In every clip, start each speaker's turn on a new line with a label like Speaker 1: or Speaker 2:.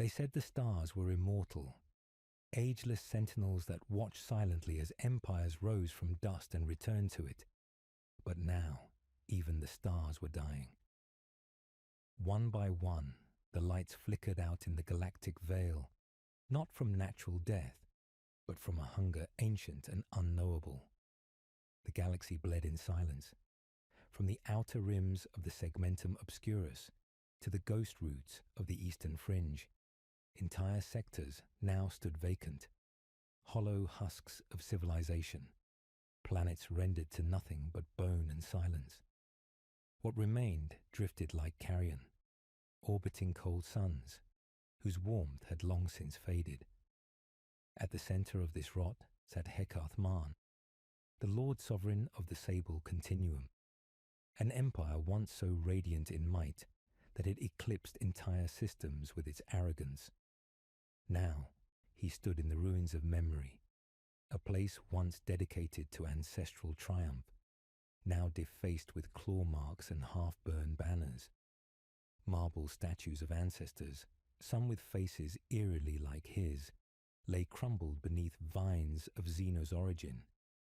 Speaker 1: They said the stars were immortal, ageless sentinels that watched silently as empires rose from dust and returned to it. But now, even the stars were dying. One by one, the lights flickered out in the galactic veil, not from natural death, but from a hunger ancient and unknowable. The galaxy bled in silence, from the outer rims of the segmentum obscurus to the ghost roots of the eastern fringe. Entire sectors now stood vacant, hollow husks of civilization, planets rendered to nothing but bone and silence. What remained drifted like carrion, orbiting cold suns, whose warmth had long since faded. At the center of this rot sat Hekath Marn, the Lord Sovereign of the Sable Continuum, an empire once so radiant in might that it eclipsed entire systems with its arrogance. Now he stood in the ruins of memory, a place once dedicated to ancestral triumph, now defaced with claw marks and half-burned banners. Marble statues of ancestors, some with faces eerily like his, lay crumbled beneath vines of Xeno's origin,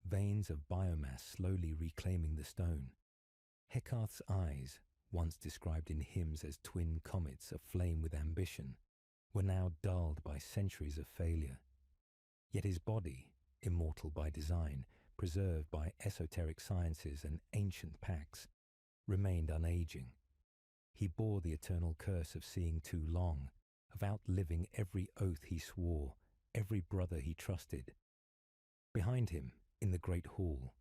Speaker 1: veins of biomass slowly reclaiming the stone. Hekath's eyes, once described in hymns as twin comets aflame with ambition, were now dulled by centuries of failure. Yet his body, immortal by design, preserved by esoteric sciences and ancient pacts, remained unaging. He bore the eternal curse of seeing too long, of outliving every oath he swore, every brother he trusted. Behind him, in the great hall,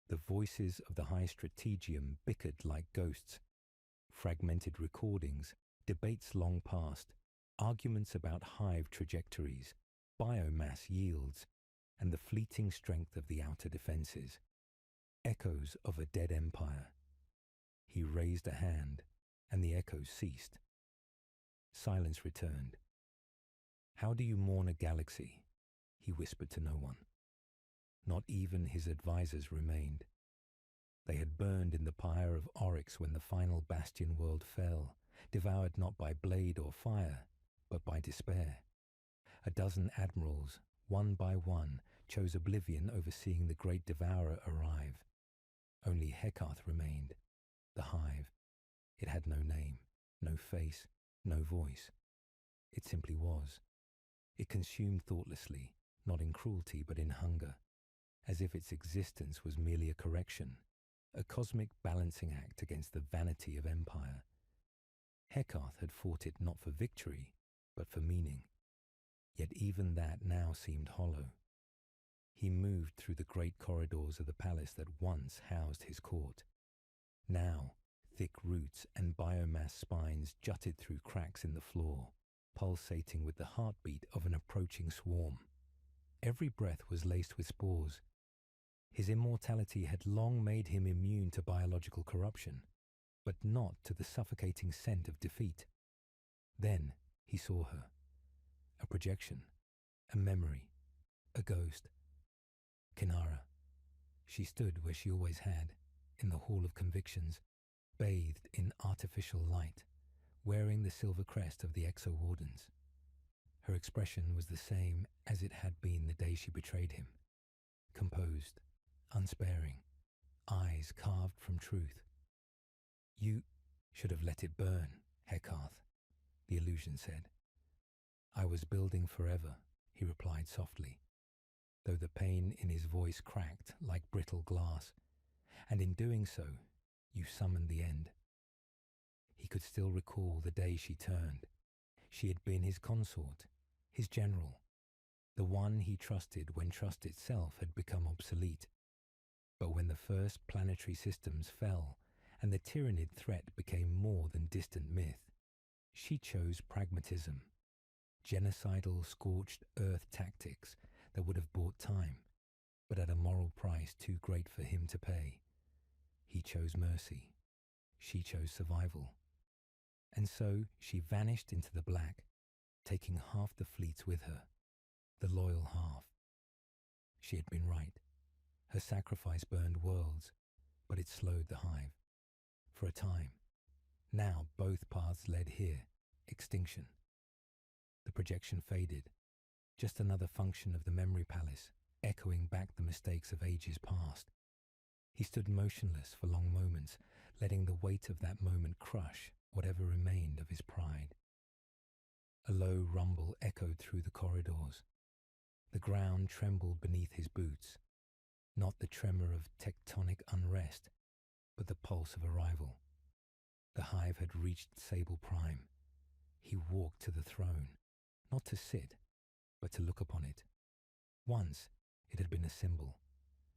Speaker 1: the voices of the High Strategium bickered like ghosts. Fragmented recordings, debates long past, arguments about hive trajectories, biomass yields, and the fleeting strength of the outer defenses. Echoes of a dead empire. He raised a hand, and the echoes ceased. Silence returned. "How do you mourn a galaxy?" he whispered to no one. Not even his advisors remained. They had burned in the pyre of Oryx when the final bastion world fell, devoured not by blade or fire, but by despair. A dozen admirals, one by one, chose oblivion over seeing the great devourer arrive. Only Hekath remained, the hive. It had no name, no face, no voice. It simply was. It consumed thoughtlessly, not in cruelty but in hunger, as if its existence was merely a correction, a cosmic balancing act against the vanity of empire. Hekath had fought it not for victory, but for meaning. Yet even that now seemed hollow. He moved through the great corridors of the palace that once housed his court. Now, thick roots and biomass spines jutted through cracks in the floor, pulsating with the heartbeat of an approaching swarm. Every breath was laced with spores. His immortality had long made him immune to biological corruption, but not to the suffocating scent of defeat. Then he saw her. A projection, a memory, a ghost. Kinara. She stood where she always had, in the Hall of Convictions, bathed in artificial light, wearing the silver crest of the Exo-Wardens. Her expression was the same as it had been the day she betrayed him. Composed, unsparing, eyes carved from truth. "You should have let it burn, Hekath," the illusion said. "I was building forever," he replied softly, though the pain in his voice cracked like brittle glass, "and in doing so, you summoned the end." He could still recall the day she turned. She had been his consort, his general, the one he trusted when trust itself had become obsolete. But when the first planetary systems fell and the Tyranid threat became more than distant myth, she chose pragmatism, genocidal scorched earth tactics that would have bought time, but at a moral price too great for him to pay. He chose mercy. She chose survival. And so she vanished into the black, taking half the fleets with her, the loyal half. She had been right. Her sacrifice burned worlds, but it slowed the hive. For a time. Now both paths led here, extinction. The projection faded, just another function of the memory palace, echoing back the mistakes of ages past. He stood motionless for long moments, letting the weight of that moment crush whatever remained of his pride. A low rumble echoed through the corridors. The ground trembled beneath his boots, not the tremor of tectonic unrest, but the pulse of arrival. The hive had reached Sable Prime. He walked to the throne, not to sit, but to look upon it. Once it had been a symbol.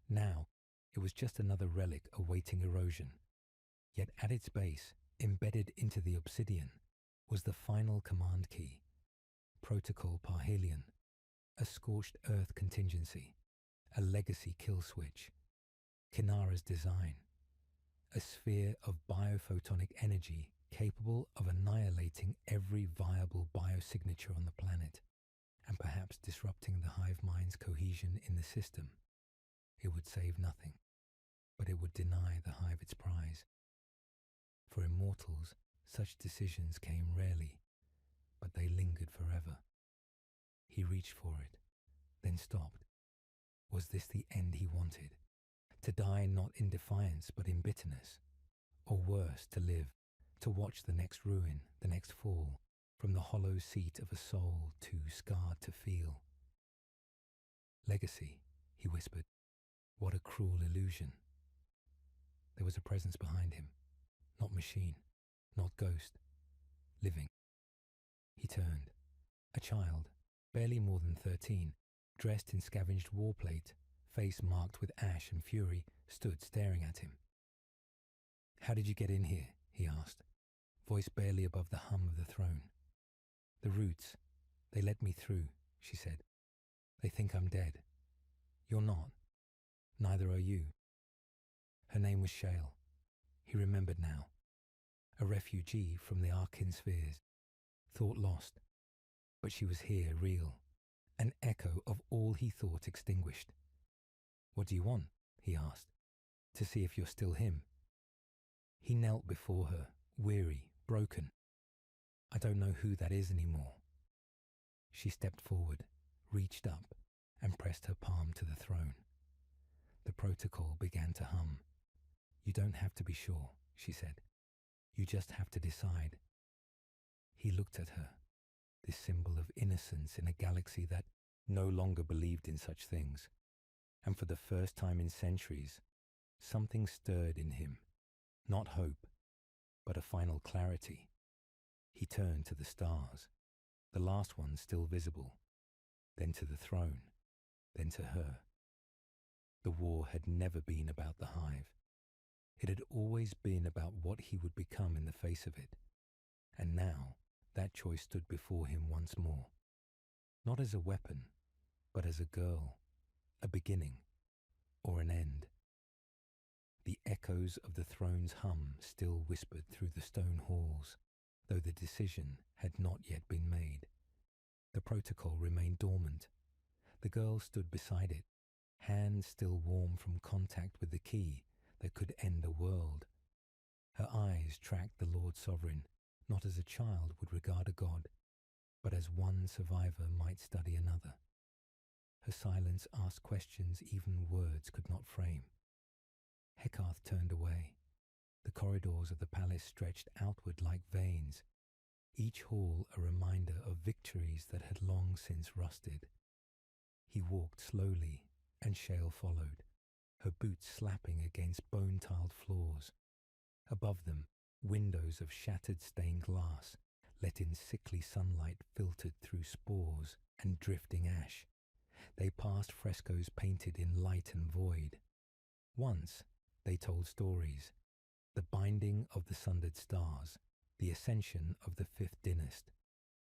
Speaker 1: Now it was just another relic awaiting erosion. Yet at its base, embedded into the obsidian, was the final command key, Protocol Parhelion, a scorched earth contingency, a legacy kill switch, Kinara's design, a sphere of biophotonic energy capable of annihilating every viable biosignature on the planet, and perhaps disrupting the hive mind's cohesion in the system. It would save nothing, but it would deny the hive its prize. For immortals, such decisions came rarely, but they lingered forever. He reached for it, then stopped. Was this the end he wanted? To die not in defiance but in bitterness? Or worse, to live, to watch the next ruin, the next fall, from the hollow seat of a soul too scarred to feel? Legacy, he whispered. What a cruel illusion. There was a presence behind him, not machine, not ghost, living. He turned. A child, barely more than 13, dressed in scavenged war plate, face marked with ash and fury, stood staring at him. How did you get in here? He asked, voice barely above the hum of the throne. The roots, they let me through, she said. They think I'm dead. You're not. Neither are you. Her name was Shale. He remembered now. A refugee from the Arkin spheres. Thought lost. But she was here, real. An echo of all he thought extinguished. What do you want? He asked. To see if you're still him. He knelt before her, weary, broken. I don't know who that is anymore. She stepped forward, reached up, and pressed her palm to the throne. The protocol began to hum. You don't have to be sure, she said. You just have to decide. He looked at her, this symbol of innocence in a galaxy that no longer believed in such things. And for the first time in centuries, something stirred in him. Not hope, but a final clarity. He turned to the stars, the last one still visible, then to the throne, then to her. The war had never been about the hive. It had always been about what he would become in the face of it. And now, that choice stood before him once more. Not as a weapon, but as a girl, a beginning, or an end. The echoes of the throne's hum still whispered through the stone halls, though the decision had not yet been made. The protocol remained dormant. The girl stood beside it, hands still warm from contact with the key that could end a world. Her eyes tracked the Lord Sovereign, not as a child would regard a god, but as one survivor might study another. Her silence asked questions even words could not frame. Heckarth turned away. The corridors of the palace stretched outward like veins, each hall a reminder of victories that had long since rusted. He walked slowly, and Shale followed, her boots slapping against bone-tiled floors. Above them, windows of shattered stained glass let in sickly sunlight filtered through spores and drifting ash. They passed frescoes painted in light and void. Once, they told stories. The binding of the sundered stars, the ascension of the fifth dynast,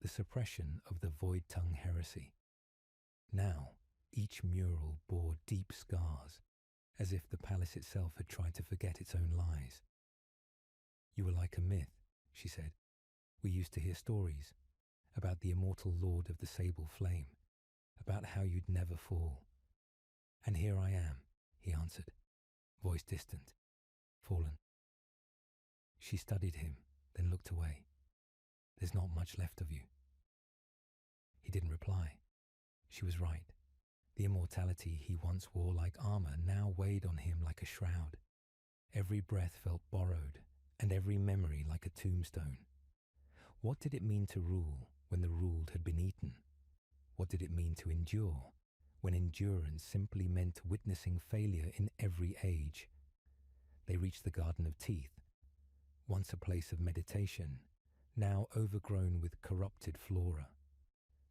Speaker 1: the suppression of the void-tongue heresy. Now, each mural bore deep scars, as if the palace itself had tried to forget its own lies. You were like a myth, she said. We used to hear stories about the immortal lord of the sable flame, about how you'd never fall. And here I am, he answered, voice distant, fallen. She studied him, then looked away. There's not much left of you. didn't reply. She was right. The immortality he once wore like armor now weighed on him like a shroud. Every breath felt borrowed, and every memory like a tombstone. What did it mean to rule when the ruled had been eaten? What did it mean to endure when endurance simply meant witnessing failure in every age? They reached the Garden of Teeth, once a place of meditation, now overgrown with corrupted flora.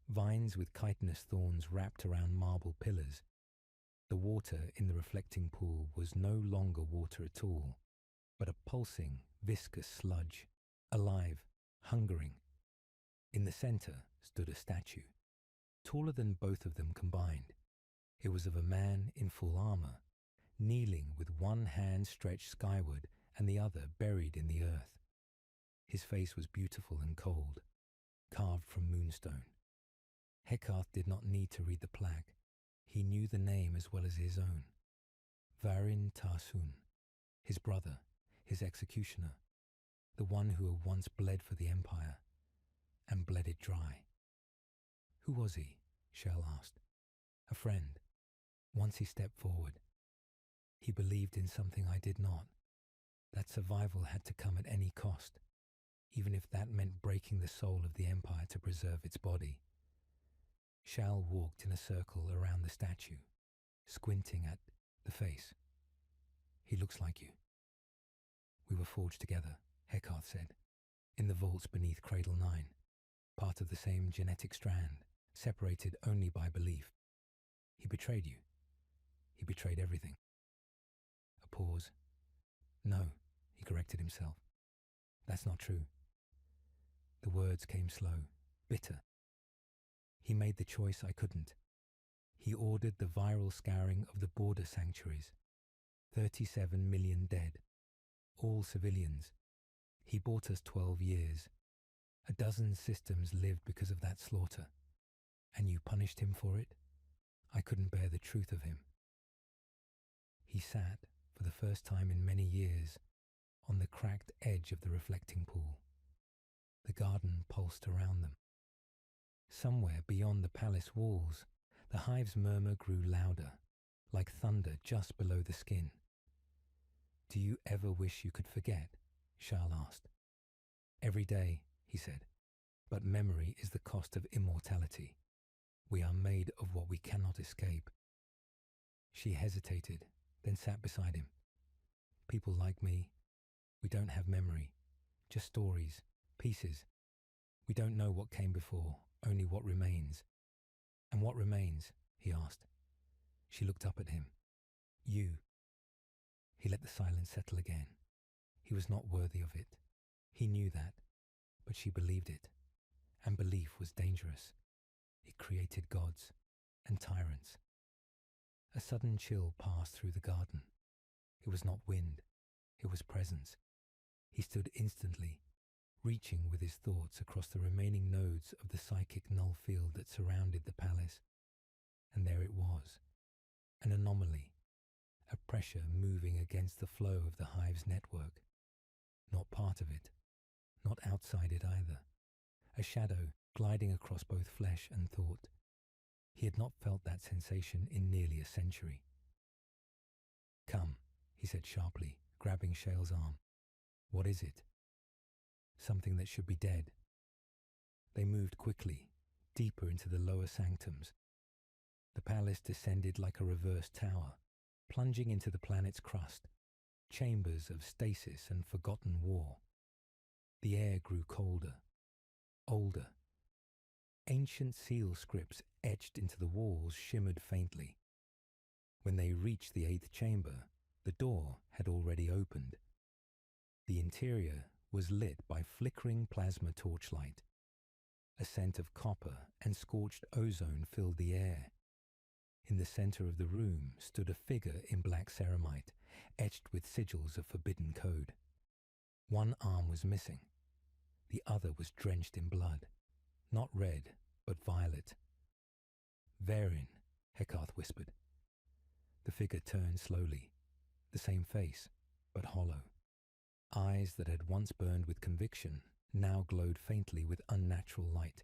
Speaker 1: Vines with chitinous thorns wrapped around marble pillars. The water in the reflecting pool was no longer water at all, but a pulsing, viscous sludge, alive, hungering. In the center stood a statue, taller than both of them combined. It was of a man in full armor, kneeling with one hand stretched skyward and the other buried in the earth. His face was beautiful and cold, carved from moonstone. Heckarth did not need to read the plaque. He knew the name as well as his own. Varin Tarsun, his brother, his executioner, the one who had once bled for the Empire, and bled it dry. Who was he? Shell asked. A friend. Once he stepped forward. He believed in something I did not, that survival had to come at any cost, even if that meant breaking the soul of the Empire to preserve its body. Shal walked in a circle around the statue, squinting at the face. He looks like you. We were forged together, Heckarth said, in the vaults beneath Cradle 9, part of the same genetic strand, separated only by belief. He betrayed you. He betrayed everything. A pause. No, he corrected himself. That's not true. The words came slow, bitter. He made the choice I couldn't. He ordered the viral scouring of the border sanctuaries. 37 million dead. All civilians. He bought us 12 years. A dozen systems lived because of that slaughter. And you punished him for it? I couldn't bear the truth of him. He sat, for the first time in many years, on the cracked edge of the reflecting pool. The garden pulsed around them. Somewhere beyond the palace walls, the hive's murmur grew louder, like thunder just below the skin. Do you ever wish you could forget? Shal asked. Every day, he said, but memory is the cost of immortality. We are made of what we cannot escape. She hesitated, then sat beside him. People like me, we don't have memory, just stories, pieces. We don't know what came before, only what remains. And what remains? He asked. She looked up at him. You. He let the silence settle again. He was not worthy of it. He knew that, but she believed it. And belief was dangerous. It created gods and tyrants. A sudden chill passed through the garden. It was not wind. It was presence. He stood instantly, reaching with his thoughts across the remaining nodes of the psychic null field that surrounded the palace. And there it was, an anomaly, a pressure moving against the flow of the hive's network. Not part of it, not outside it either. A shadow gliding across both flesh and thought. He had not felt that sensation in nearly a century. Come, he said sharply, grabbing Shale's arm. What is it? Something that should be dead. They moved quickly, deeper into the lower sanctums. The palace descended like a reversed tower, plunging into the planet's crust, chambers of stasis and forgotten war. The air grew colder, older. Ancient seal scripts etched into the walls shimmered faintly. When they reached the 8th chamber, the door had already opened. The interior was lit by flickering plasma torchlight. A scent of copper and scorched ozone filled the air. In the center of the room stood a figure in black ceramite, etched with sigils of forbidden code. One arm was missing. The other was drenched in blood, not red, but violet. Varin, Heckarth whispered. The figure turned slowly, the same face, but hollow. Eyes that had once burned with conviction now glowed faintly with unnatural light.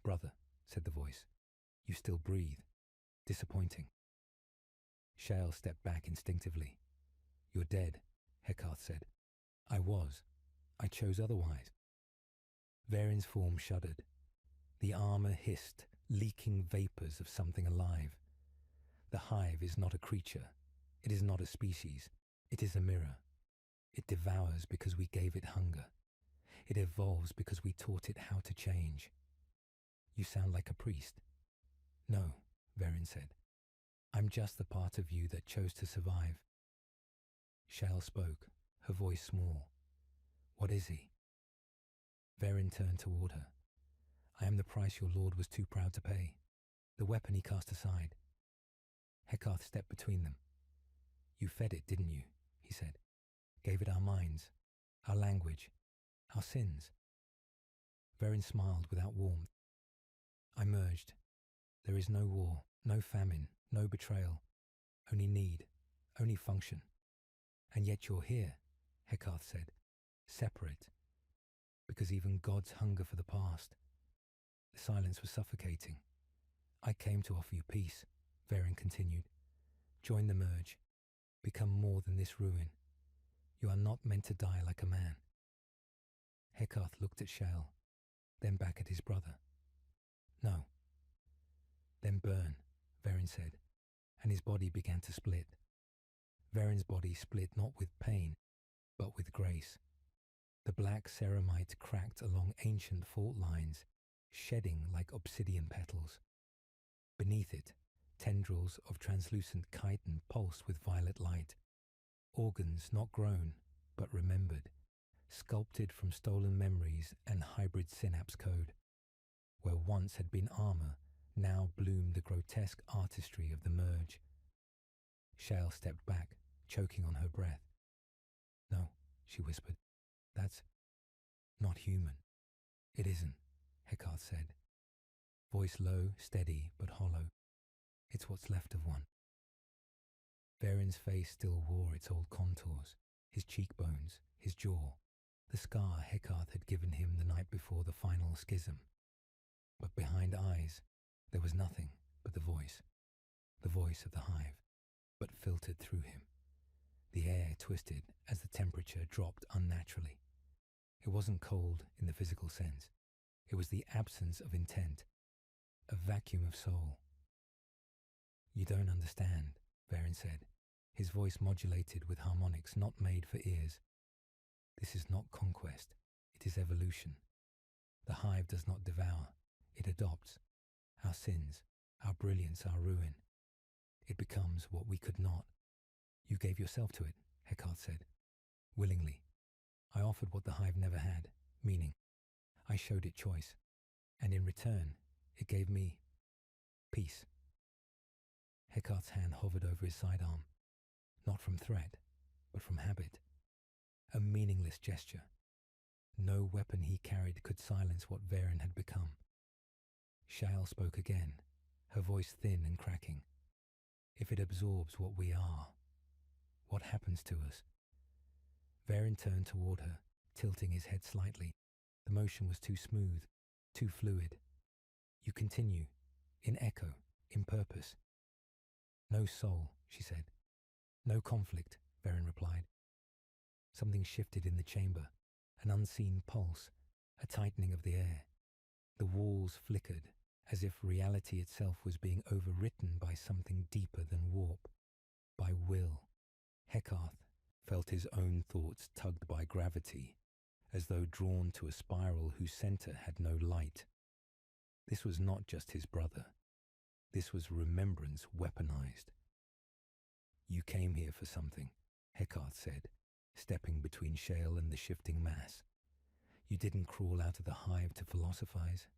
Speaker 1: Brother, said the voice. "You still breathe. Disappointing." Shale stepped back instinctively. "You're dead," Heckarth said. "I was. I chose otherwise." Varin's form shuddered. The armor hissed, leaking vapors of something alive. The hive is not a creature. It is not a species. It is a mirror. It devours because we gave it hunger. It evolves because we taught it how to change. "You sound like a priest." "No," Varin said. "I'm just the part of you that chose to survive." Shale spoke, her voice small. "What is he?" Varin turned toward her. "I am the price your lord was too proud to pay. The weapon he cast aside." Heckarth stepped between them. "You fed it, didn't you?" he said. "Gave it our minds, our language, our sins." Varin smiled without warmth. "I merged. There is no war, no famine, no betrayal. Only need, only function. And yet you're here," Heckarth said, "separate. Because even gods hunger for the past." The silence was suffocating. "I came to offer you peace," Varin continued. "Join the merge. Become more than this ruin. You are not meant to die like a man." Heckarth looked at Shale, then back at his brother. "No." "Then burn," Varin said, and his body began to split. Varin's body split not with pain, but with grace. The black ceramite cracked along ancient fault lines, shedding like obsidian petals. Beneath it, tendrils of translucent chitin pulsed with violet light. Organs not grown, but remembered, sculpted from stolen memories and hybrid synapse code. Where once had been armor, now bloomed the grotesque artistry of the merge. Shale stepped back, choking on her breath. "No," she whispered. "That's not human." "It isn't," Heckarth said. Voice low, steady, but hollow. "It's what's left of one." Varin's face still wore its old contours, his cheekbones, his jaw, the scar Heckarth had given him the night before the final schism. But behind eyes, there was nothing but the voice of the hive, but filtered through him. The air twisted as the temperature dropped unnaturally. It wasn't cold in the physical sense. It was the absence of intent, a vacuum of soul. "You don't understand," Varin said, his voice modulated with harmonics not made for ears. "This is not conquest, it is evolution. The hive does not devour, it adopts. Our sins, our brilliance, our ruin. It becomes what we could not." "You gave yourself to it," Heckarth said. "Willingly. I offered what the hive never had, meaning. I showed it choice. And in return, it gave me peace." Heckarth's hand hovered over his sidearm, not from threat, but from habit. A meaningless gesture. No weapon he carried could silence what Varin had become. Shale spoke again, her voice thin and cracking. "If it absorbs what we are, what happens to us?" Varin turned toward her, tilting his head slightly. The motion was too smooth, too fluid. "You continue, in echo, in purpose." "No soul," she said. "No conflict," Varin replied. Something shifted in the chamber, an unseen pulse, a tightening of the air. The walls flickered, as if reality itself was being overwritten by something deeper than warp, by will. Heckarth felt his own thoughts tugged by gravity, as though drawn to a spiral whose center had no light. This was not just his brother. This was remembrance weaponized. "You came here for something," Heckarth said, stepping between Shale and the shifting mass. "You didn't crawl out of the hive to philosophize."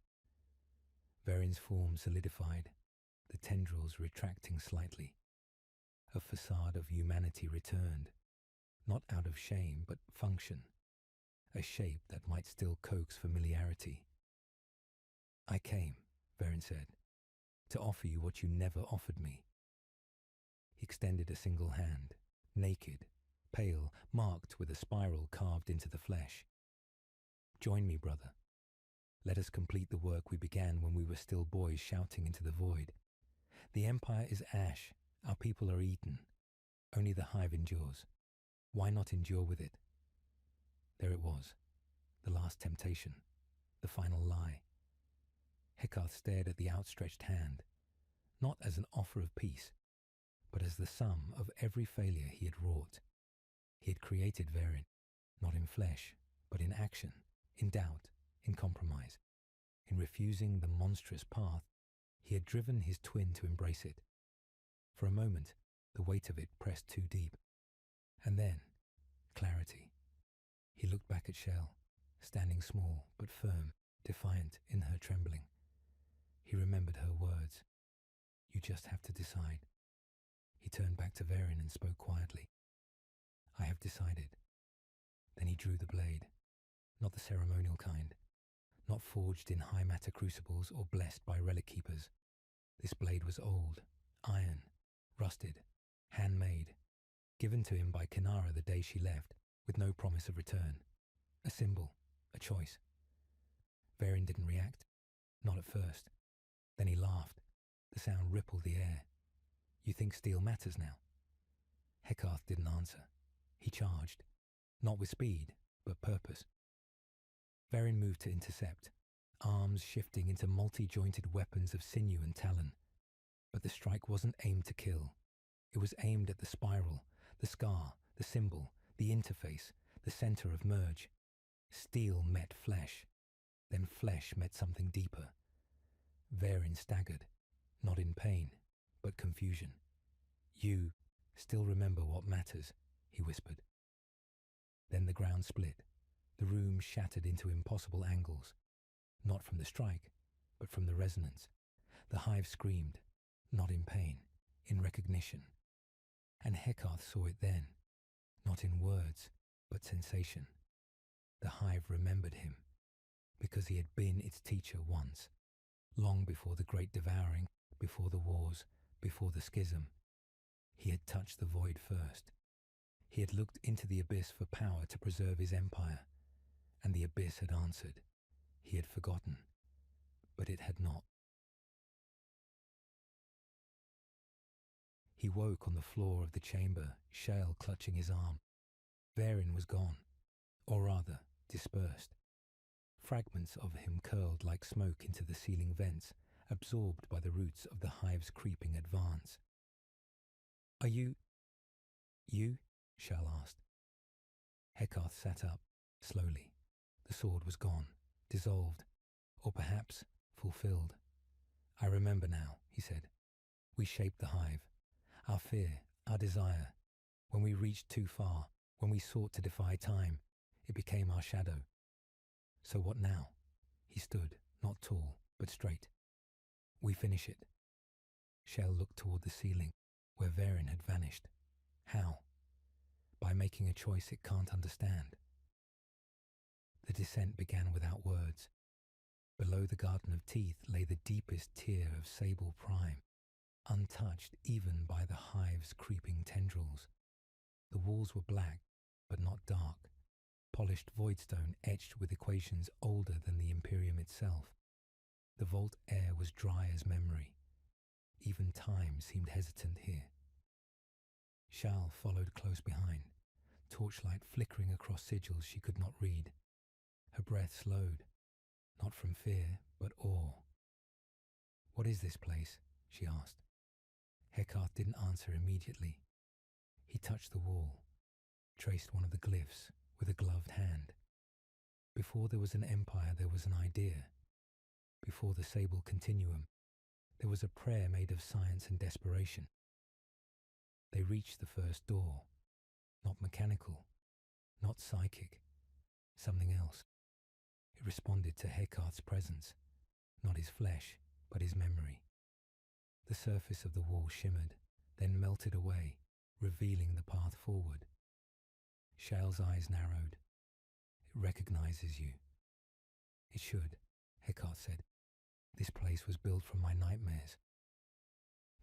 Speaker 1: Varin's form solidified, the tendrils retracting slightly. A facade of humanity returned, not out of shame, but function, a shape that might still coax familiarity. "I came," Varin said, "to offer you what you never offered me." He extended a single hand, naked, pale, marked with a spiral carved into the flesh. "Join me, brother." Let us complete the work we began when we were still boys shouting into the void. The Empire is ash, our people are eaten. Only the hive endures. Why not endure with it? There it was, the last temptation, the final lie. Heckarth stared at the outstretched hand, not as an offer of peace, but as the sum of every failure he had wrought. He had created Verin, not in flesh, but in action, in doubt, in compromise. In refusing the monstrous path, he had driven his twin to embrace it. For a moment, the weight of it pressed too deep. And then, clarity. He looked back at Shell, standing small but firm, defiant in her trembling. He remembered her words. You just have to decide. He turned back to Verin and spoke quietly. I have decided. Then he drew the blade, not the ceremonial kind, not forged in high matter crucibles or blessed by relic keepers. This blade was old, iron, rusted, handmade, given to him by Kinara the day she left, with no promise of return. A symbol, a choice. Verin didn't react, not at first. Then he laughed. The sound rippled the air. You think steel matters now? Heckarth didn't answer. He charged, not with speed, but purpose. Verin moved to intercept, arms shifting into multi-jointed weapons of sinew and talon. But the strike wasn't aimed to kill. It was aimed at the spiral, the scar, the symbol, the interface, the center of merge. Steel met flesh. Then flesh met something deeper. Verin staggered, not in pain, but confusion. You still remember what matters, he whispered. Then the ground split. The room shattered into impossible angles. Not from the strike, but from the resonance. The hive screamed, not in pain, in recognition. And Heckarth saw it then, not in words, but sensation. The hive remembered him, because he had been its teacher once, long before the Great Devouring, before the wars, before the schism. He had touched the void first. He had looked into the abyss for power to preserve his empire, and the abyss had answered. He had forgotten, but it had not. He woke on the floor of the chamber, Shale clutching his arm. Verin was gone, or rather, dispersed. Fragments of him curled like smoke into the ceiling vents, absorbed by the roots of the hive's creeping advance. Are you? Shale asked. Heckarth sat up, slowly. The sword was gone, dissolved, or perhaps fulfilled. I remember now, he said. We shaped the hive. Our fear, our desire. When we reached too far, when we sought to defy time, it became our shadow. So what now? He stood, not tall, but straight. We finish it. Shell looked toward the ceiling, where Verin had vanished. How? By making a choice it can't understand. The descent began without words. Below the Garden of Teeth lay the deepest tier of sable prime, untouched even by the hive's creeping tendrils. The walls were black, but not dark, polished voidstone etched with equations older than the Imperium itself. The vault air was dry as memory. Even time seemed hesitant here. Shal followed close behind, torchlight flickering across sigils she could not read. Her breath slowed, not from fear, but awe. What is this place? She asked. Heckarth didn't answer immediately. He touched the wall, traced one of the glyphs with a gloved hand. Before there was an empire, there was an idea. Before the sable continuum, there was a prayer made of science and desperation. They reached the first door, not mechanical, not psychic, something else. It responded to Heckarth's presence, not his flesh, but his memory. The surface of the wall shimmered, then melted away, revealing the path forward. Shale's eyes narrowed. It recognizes you. It should, Heckarth said. This place was built from my nightmares.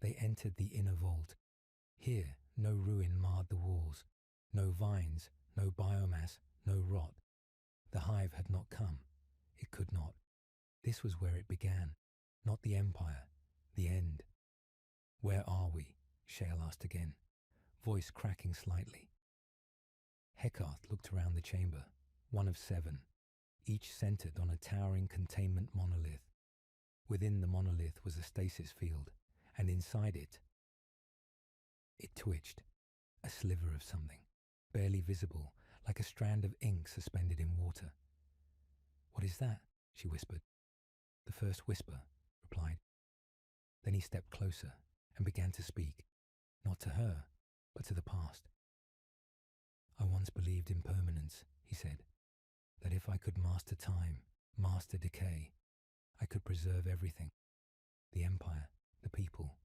Speaker 1: They entered the inner vault. Here, no ruin marred the walls. No vines, no biomass, no rot. The hive had not come. It could not. This was where it began, not the Empire, the end. Where are we? Shale asked again, voice cracking slightly. Heckarth looked around the chamber, one of 7, each centered on a towering containment monolith. Within the monolith was a stasis field, and inside it twitched, a sliver of something, barely visible, like a strand of ink suspended in water. What is that? She whispered. The first whisper replied. Then he stepped closer and began to speak, not to her, but to the past. I once believed in permanence, he said, that if I could master time, master decay, I could preserve everything, the Empire, the people,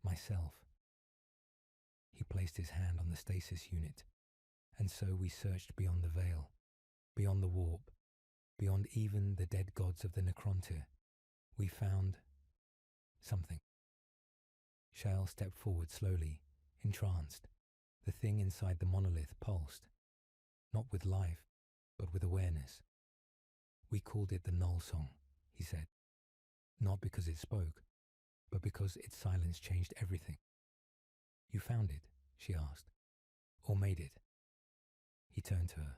Speaker 1: myself. He placed his hand on the stasis unit, and so we searched beyond the veil, beyond the warp, beyond even the dead gods of the Necrontyr. We found something. Shale stepped forward slowly, entranced. The thing inside the monolith pulsed, not with life, but with awareness. We called it the Null Song, he said, not because it spoke, but because its silence changed everything. You found it, she asked, or made it? He turned to her,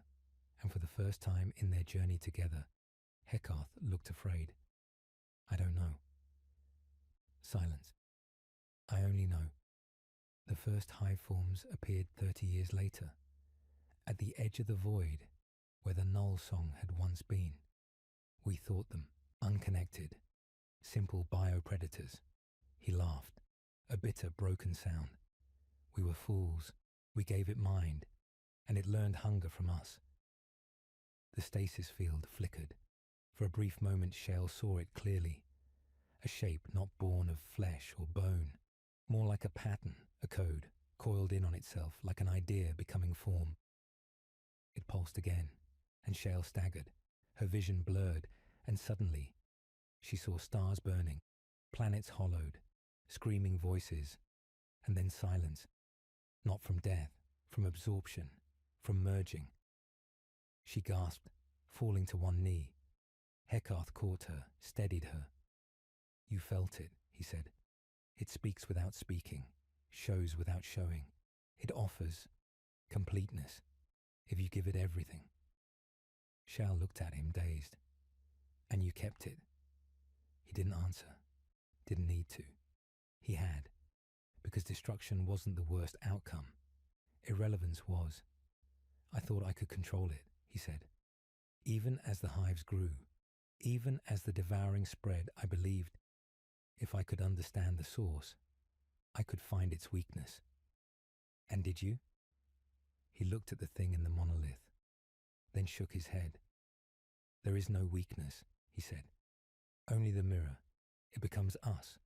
Speaker 1: and for the first time in their journey together, Heckarth looked afraid. I don't know. Silence. I only know. The first hive forms appeared 30 years later, at the edge of the void where the Null Song had once been. We thought them unconnected, simple biopredators. He laughed, a bitter, broken sound. We were fools. We gave it mind, and it learned hunger from us. The stasis field flickered. For a brief moment, Shale saw it clearly. A shape not born of flesh or bone, more like a pattern, a code, coiled in on itself like an idea becoming form. It pulsed again, and Shale staggered, her vision blurred, and suddenly she saw stars burning, planets hollowed, screaming voices, and then silence. Not from death, from absorption, from merging. She gasped, falling to one knee. Heckarth caught her, steadied her. You felt it, he said. It speaks without speaking, shows without showing. It offers completeness, if you give it everything. Shale looked at him, dazed. And you kept it. He didn't answer, didn't need to. He had, because destruction wasn't the worst outcome. Irrelevance was. I thought I could control it, he said. Even as the hives grew, even as the devouring spread, I believed if I could understand the source, I could find its weakness. And did you? He looked at the thing in the monolith, then shook his head. There is no weakness, he said. Only the mirror. It becomes us,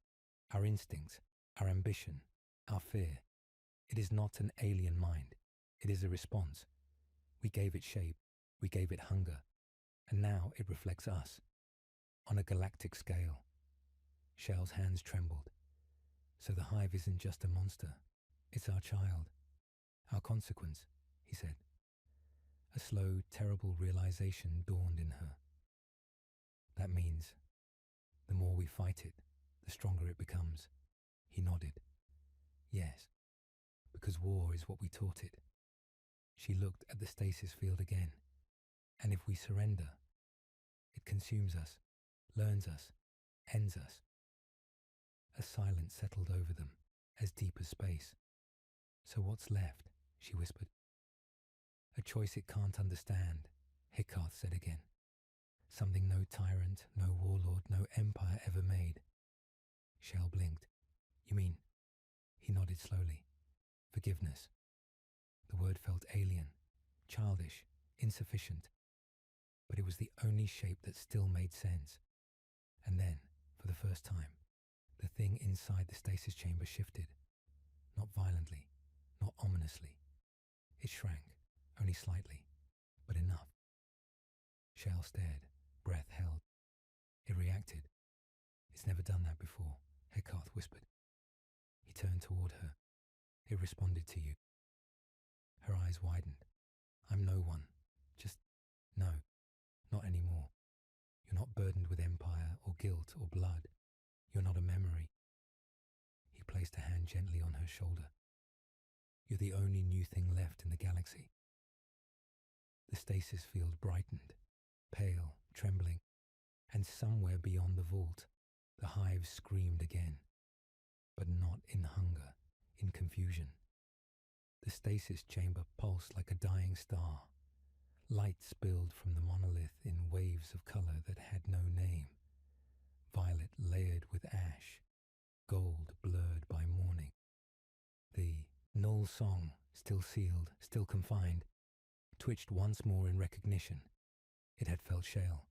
Speaker 1: our instincts, our ambition, our fear. It is not an alien mind. It is a response. We gave it shape. We gave it hunger. And now it reflects us, on a galactic scale. Shale's hands trembled. So the hive isn't just a monster. It's our child. Our consequence, he said. A slow, terrible realization dawned in her. That means the more we fight it, the stronger it becomes. He nodded. Yes, because war is what we taught it. She looked at the stasis field again. And if we surrender, it consumes us, learns us, ends us. A silence settled over them, as deep as space. So what's left? She whispered. A choice it can't understand, Heckarth said again. Something no tyrant, no warlord, no empire ever made. Shale blinked. You mean? He nodded slowly. Forgiveness. The word felt alien, childish, insufficient. But it was the only shape that still made sense. And then, for the first time, the thing inside the stasis chamber shifted. Not violently, not ominously. It shrank, only slightly, but enough. Shale stared, breath held. It reacted. It's never done that before, Heckarth whispered. He turned toward her. It responded to you. Her eyes widened. I'm no one. Just no, not anymore. You're not burdened with empire or guilt or blood. You're not a memory. He placed a hand gently on her shoulder. You're the only new thing left in the galaxy. The stasis field brightened, pale, trembling, and somewhere beyond the vault, the hive screamed again, but not in hunger, in confusion. The stasis chamber pulsed like a dying star. Light spilled from the monolith in waves of color that had no name. Violet layered with ash, gold blurred by morning. The null song, still sealed, still confined, twitched once more in recognition. It had felt Shale,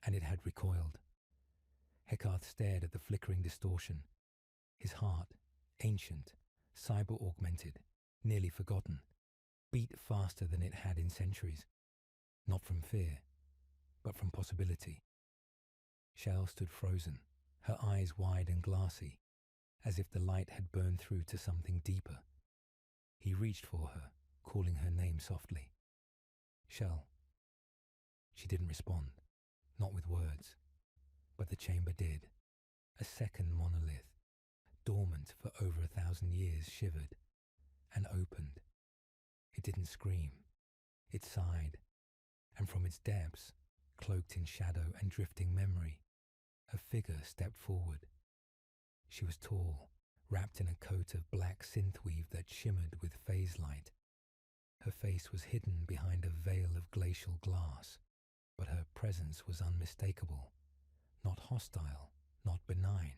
Speaker 1: and it had recoiled. Heckarth stared at the flickering distortion. His heart, ancient, cyber-augmented, nearly forgotten, beat faster than it had in centuries. Not from fear, but from possibility. Shale stood frozen, her eyes wide and glassy, as if the light had burned through to something deeper. He reached for her, calling her name softly. Shell. She didn't respond, not with words, but the chamber did. A second monolith, dormant for over 1,000 years, shivered and opened. It didn't scream. It sighed, and from its depths, cloaked in shadow and drifting memory, a figure stepped forward. She was tall, wrapped in a coat of black synthweave that shimmered with phase light. Her face was hidden behind a veil of glacial glass, but her presence was unmistakable, not hostile, not benign,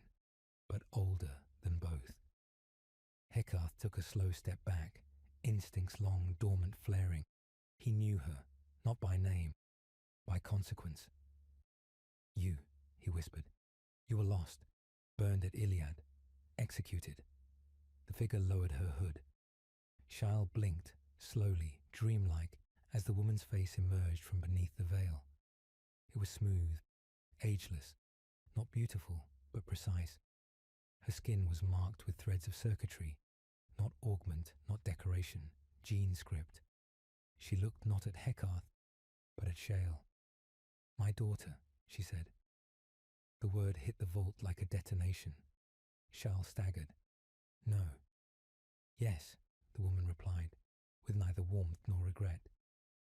Speaker 1: but older than both. Heckarth took a slow step back, instincts long dormant flaring. He knew her, not by name, by consequence. You, he whispered. You were lost, burned at Iliad, executed. The figure lowered her hood. Shale blinked, slowly, dreamlike, as the woman's face emerged from beneath the veil. It was smooth, ageless, not beautiful, but precise. Her skin was marked with threads of circuitry, not augment, not decoration, gene script. She looked not at Heckarth, but at Shale. My daughter, she said. The word hit the vault like a detonation. Shale staggered. No. Yes, the woman replied, with neither warmth nor regret,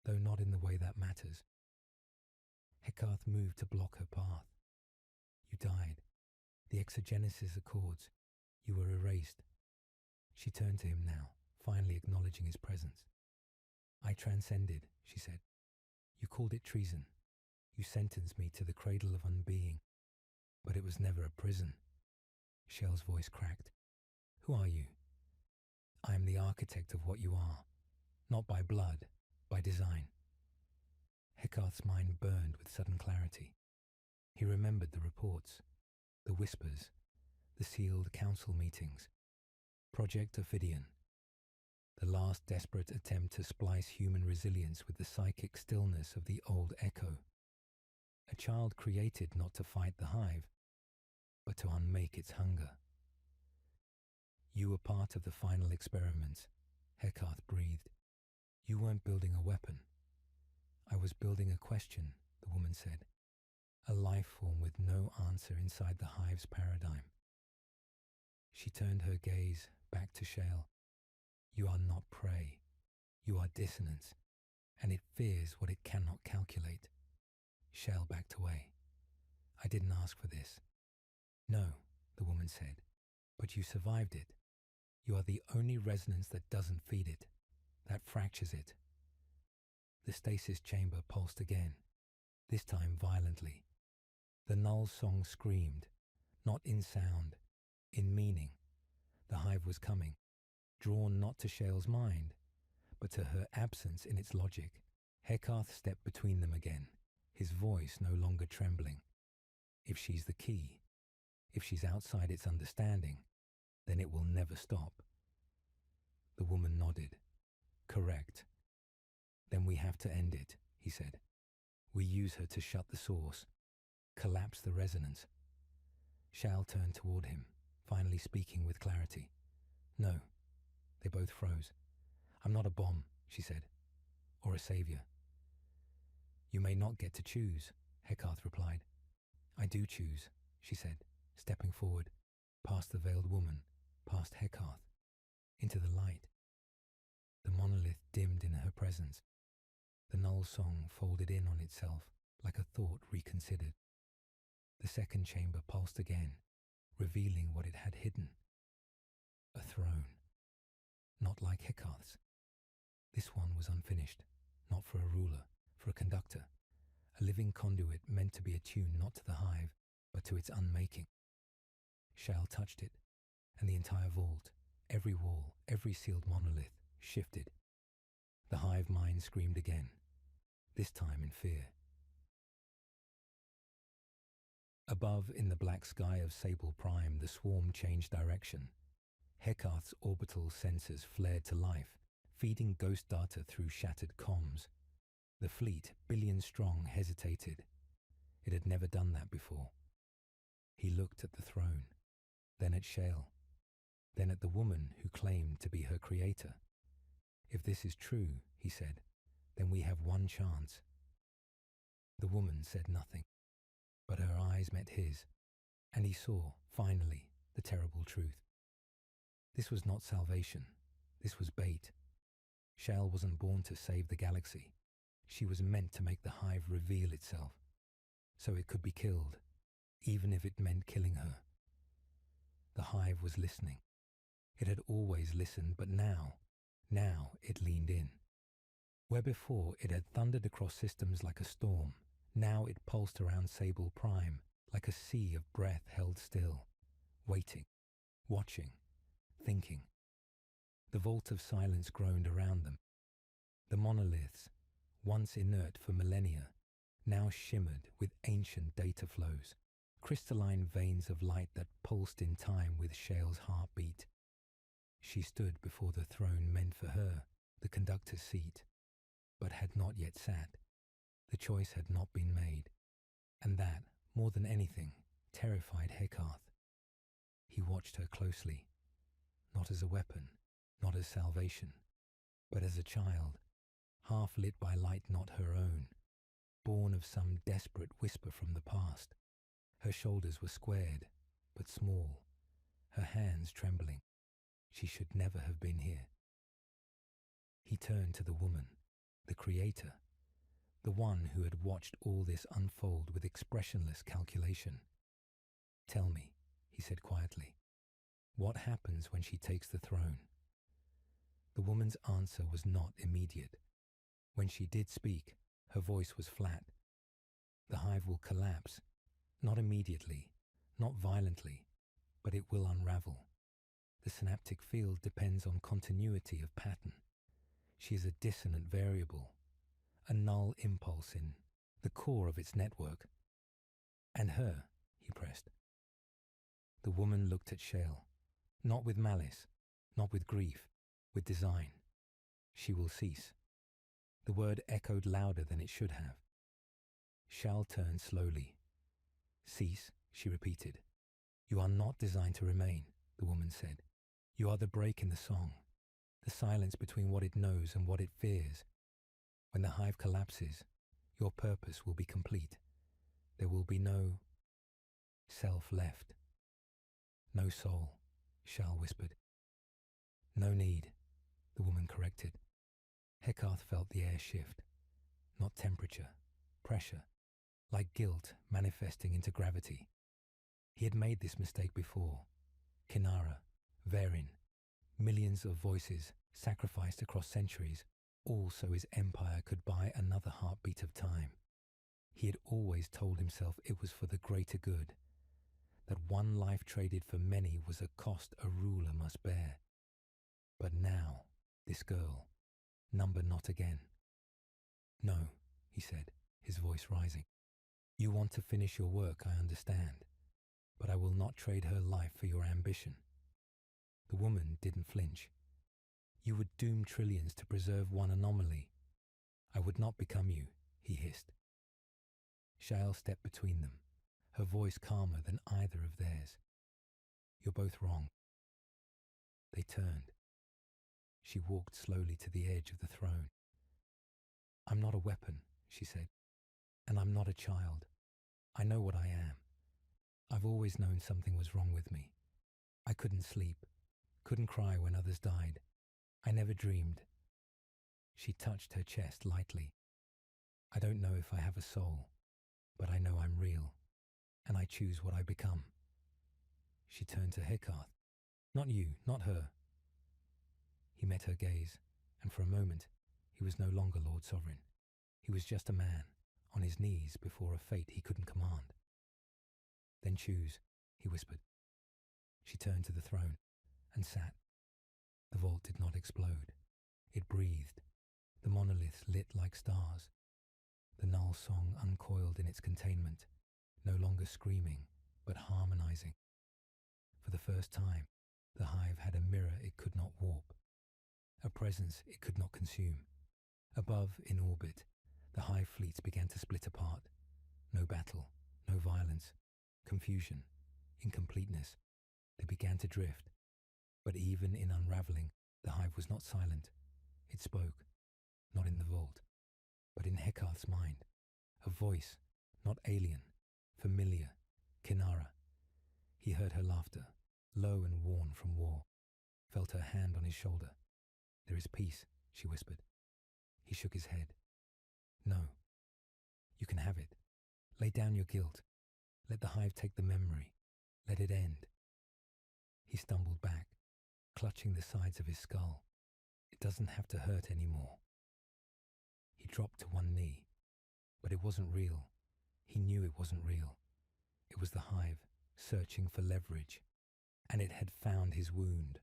Speaker 1: though not in the way that matters. Heckarth moved to block her path. You died. The exogenesis accords. You were erased. She turned to him now, finally acknowledging his presence. I transcended, she said. You called it treason. You sentenced me to the cradle of unbeing. But it was never a prison. Shell's voice cracked. Who are you? I am the architect of what you are. Not by blood, by design. Heckarth's mind burned with sudden clarity. He remembered the reports, the whispers, the sealed council meetings. Project Ophidian. The last desperate attempt to splice human resilience with the psychic stillness of the old echo. A child created not to fight the hive, but to unmake its hunger. You were part of the final experiments, Heckarth breathed. You weren't building a weapon. I was building a question, the woman said. A life form with no answer inside the hive's paradigm. She turned her gaze back to Shale. You are not prey. You are dissonance, and it fears what it cannot calculate. Shale backed away. I didn't ask for this. No, the woman said, but you survived it. You are the only resonance that doesn't feed it, that fractures it. The stasis chamber pulsed again, this time violently. The null song screamed, not in sound, in meaning. The hive was coming, drawn not to Shale's mind, but to her absence in its logic. Heckarth stepped between them again, his voice no longer trembling. If she's the key, if she's outside its understanding, then it will never stop. The woman nodded. Correct. Then we have to end it, he said. We use her to shut the source, collapse the resonance. Shale turned toward him, finally speaking with clarity. No. They both froze. I'm not a bomb, she said, or a savior. You may not get to choose, Heckarth replied. I do choose, she said, stepping forward, past the veiled woman, past Heckarth, into the light. The monolith dimmed in her presence. The null song folded in on itself like a thought reconsidered. The second chamber pulsed again, revealing what it had hidden. A throne. Not like Heckarth's. This one was unfinished, not for a ruler, for a conductor, a living conduit meant to be attuned not to the hive, but to its unmaking. Shal touched it, and the entire vault, every wall, every sealed monolith, shifted. The hive mind screamed again, this time in fear. Above, in the black sky of Sable Prime, the swarm changed direction. Heckarth's orbital sensors flared to life, feeding ghost data through shattered comms. The fleet, billion-strong, hesitated. It had never done that before. He looked at the throne, then at Shale, then at the woman who claimed to be her creator. If this is true, he said, then we have one chance. The woman said nothing, but her eyes met his, and he saw, finally, the terrible truth. This was not salvation. This was bait. Shale wasn't born to save the galaxy. She was meant to make the hive reveal itself, so it could be killed, even if it meant killing her. The hive was listening. It had always listened, but now it leaned in. Where before it had thundered across systems like a storm, now it pulsed around Sable Prime like a sea of breath held still, waiting, watching, thinking. The vault of silence groaned around them. The monoliths, once inert for millennia, now shimmered with ancient data flows, crystalline veins of light that pulsed in time with Shale's heartbeat. She stood before the throne meant for her, the conductor's seat, but had not yet sat. The choice had not been made, and that, more than anything, terrified Heckarth. He watched her closely, not as a weapon, not as salvation, but as a child, half lit by light not her own, born of some desperate whisper from the past. Her shoulders were squared, but small, her hands trembling. She should never have been here. He turned to the woman, the creator, the one who had watched all this unfold with expressionless calculation. Tell me, he said quietly, what happens when she takes the throne? The woman's answer was not immediate. When she did speak, her voice was flat. The hive will collapse, not immediately, not violently, but it will unravel. The synaptic field depends on continuity of pattern. She is a dissonant variable, a null impulse in the core of its network. And her, he pressed. The woman looked at Shale, not with malice, not with grief, with design. She will cease. The word echoed louder than it should have. Shale turned slowly. Cease, she repeated. You are not designed to remain, the woman said. You are the break in the song, the silence between what it knows and what it fears. When the hive collapses, your purpose will be complete. There will be no self left. No soul, Shal whispered. No need, the woman corrected. Heckarth felt the air shift, not temperature, pressure, like guilt manifesting into gravity. He had made this mistake before. Kinara, Verin, millions of voices sacrificed across centuries, all so his empire could buy another heartbeat of time. He had always told himself it was for the greater good, that one life traded for many was a cost a ruler must bear. But now, this girl, number not again. No, he said, his voice rising. You want to finish your work, I understand, but I will not trade her life for your ambition. The woman didn't flinch. You would doom trillions to preserve one anomaly. I would not become you, he hissed. Shale stepped between them, her voice calmer than either of theirs. You're both wrong. They turned. She walked slowly to the edge of the throne. I'm not a weapon, she said, and I'm not a child. I know what I am. I've always known something was wrong with me. I couldn't sleep, couldn't cry when others died. I never dreamed. She touched her chest lightly. I don't know if I have a soul, but I know I'm real, and I choose what I become. She turned to Heckarth. Not you, not her. He met her gaze, and for a moment, he was no longer Lord Sovereign. He was just a man, on his knees before a fate he couldn't command. Then choose, he whispered. She turned to the throne and sat. The vault did not explode. It breathed. The monoliths lit like stars. The null song uncoiled in its containment, no longer screaming, but harmonizing. For the first time, the hive had a mirror it could not warp, a presence it could not consume. Above, in orbit, the hive fleets began to split apart. No battle, no violence, confusion, incompleteness. They began to drift. But even in unraveling, the hive was not silent. It spoke, not in the vault, but in Heckarth's mind. A voice, not alien, familiar, Kinara. He heard her laughter, low and worn from war, felt her hand on his shoulder. There is peace, she whispered. He shook his head. No. You can have it. Lay down your guilt. Let the hive take the memory. Let it end. He stumbled back, clutching the sides of his skull. It doesn't have to hurt anymore. He dropped to one knee, but it wasn't real. He knew it wasn't real. It was the hive, searching for leverage, and it had found his wound.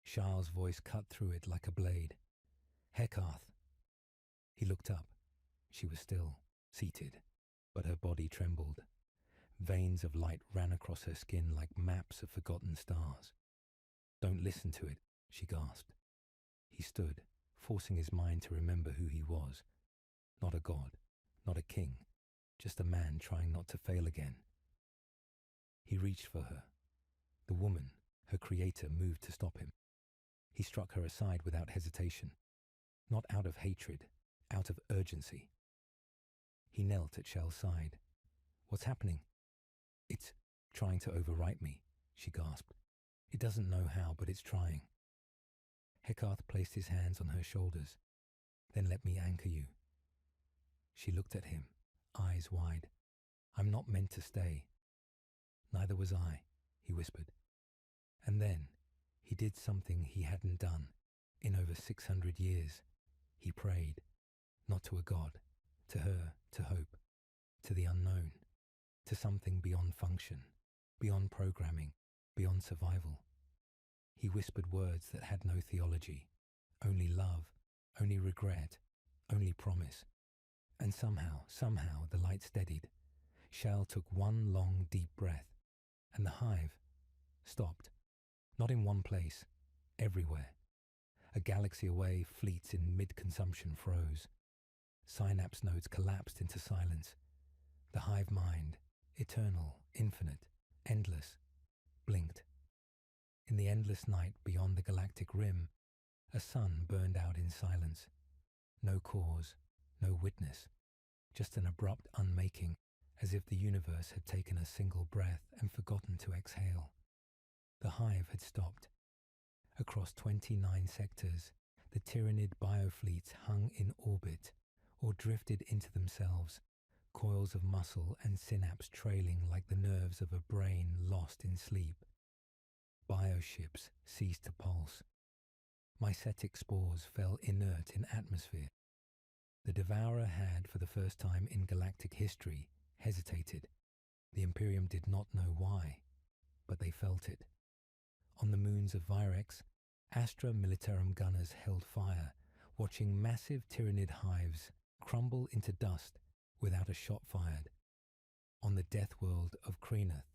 Speaker 1: Charles' voice cut through it like a blade. Heckarth. He looked up. She was still, seated, but her body trembled. Veins of light ran across her skin like maps of forgotten stars. Don't listen to it, she gasped. He stood, forcing his mind to remember who he was. Not a god, not a king, just a man trying not to fail again. He reached for her. The woman, her creator, moved to stop him. He struck her aside without hesitation, not out of hatred, out of urgency. He knelt at Shell's side. What's happening? It's trying to overwrite me, she gasped. It doesn't know how, but it's trying. Heckarth placed his hands on her shoulders. Then let me anchor you. She looked at him, eyes wide. I'm not meant to stay. Neither was I, he whispered. And then he did something he hadn't done in over 600 years. He prayed, not to a god, to her, to hope, to the unknown, to something beyond function, beyond programming, beyond survival. He whispered words that had no theology, only love, only regret, only promise. And somehow the light steadied. Shell took one long, deep breath, and the hive stopped. Not in one place, everywhere. A galaxy away, fleets in mid-consumption froze. Synapse nodes collapsed into silence. The hive mind, eternal, infinite, endless, blinked. In the endless night beyond the galactic rim, a sun burned out in silence. No cause, no witness, just an abrupt unmaking, as if the universe had taken a single breath and forgotten to exhale. The hive had stopped. Across 29 sectors, the Tyranid biofleets hung in orbit or drifted into themselves, coils of muscle and synapse trailing like the nerves of a brain lost in sleep. Bioships ceased to pulse. Mycetic spores fell inert in atmosphere. The Devourer had, for the first time in galactic history, hesitated. The Imperium did not know why, but they felt it. On the moons of Virex, Astra Militarum gunners held fire, watching massive Tyranid hives crumble into dust without a shot fired. On the death world of Krenath,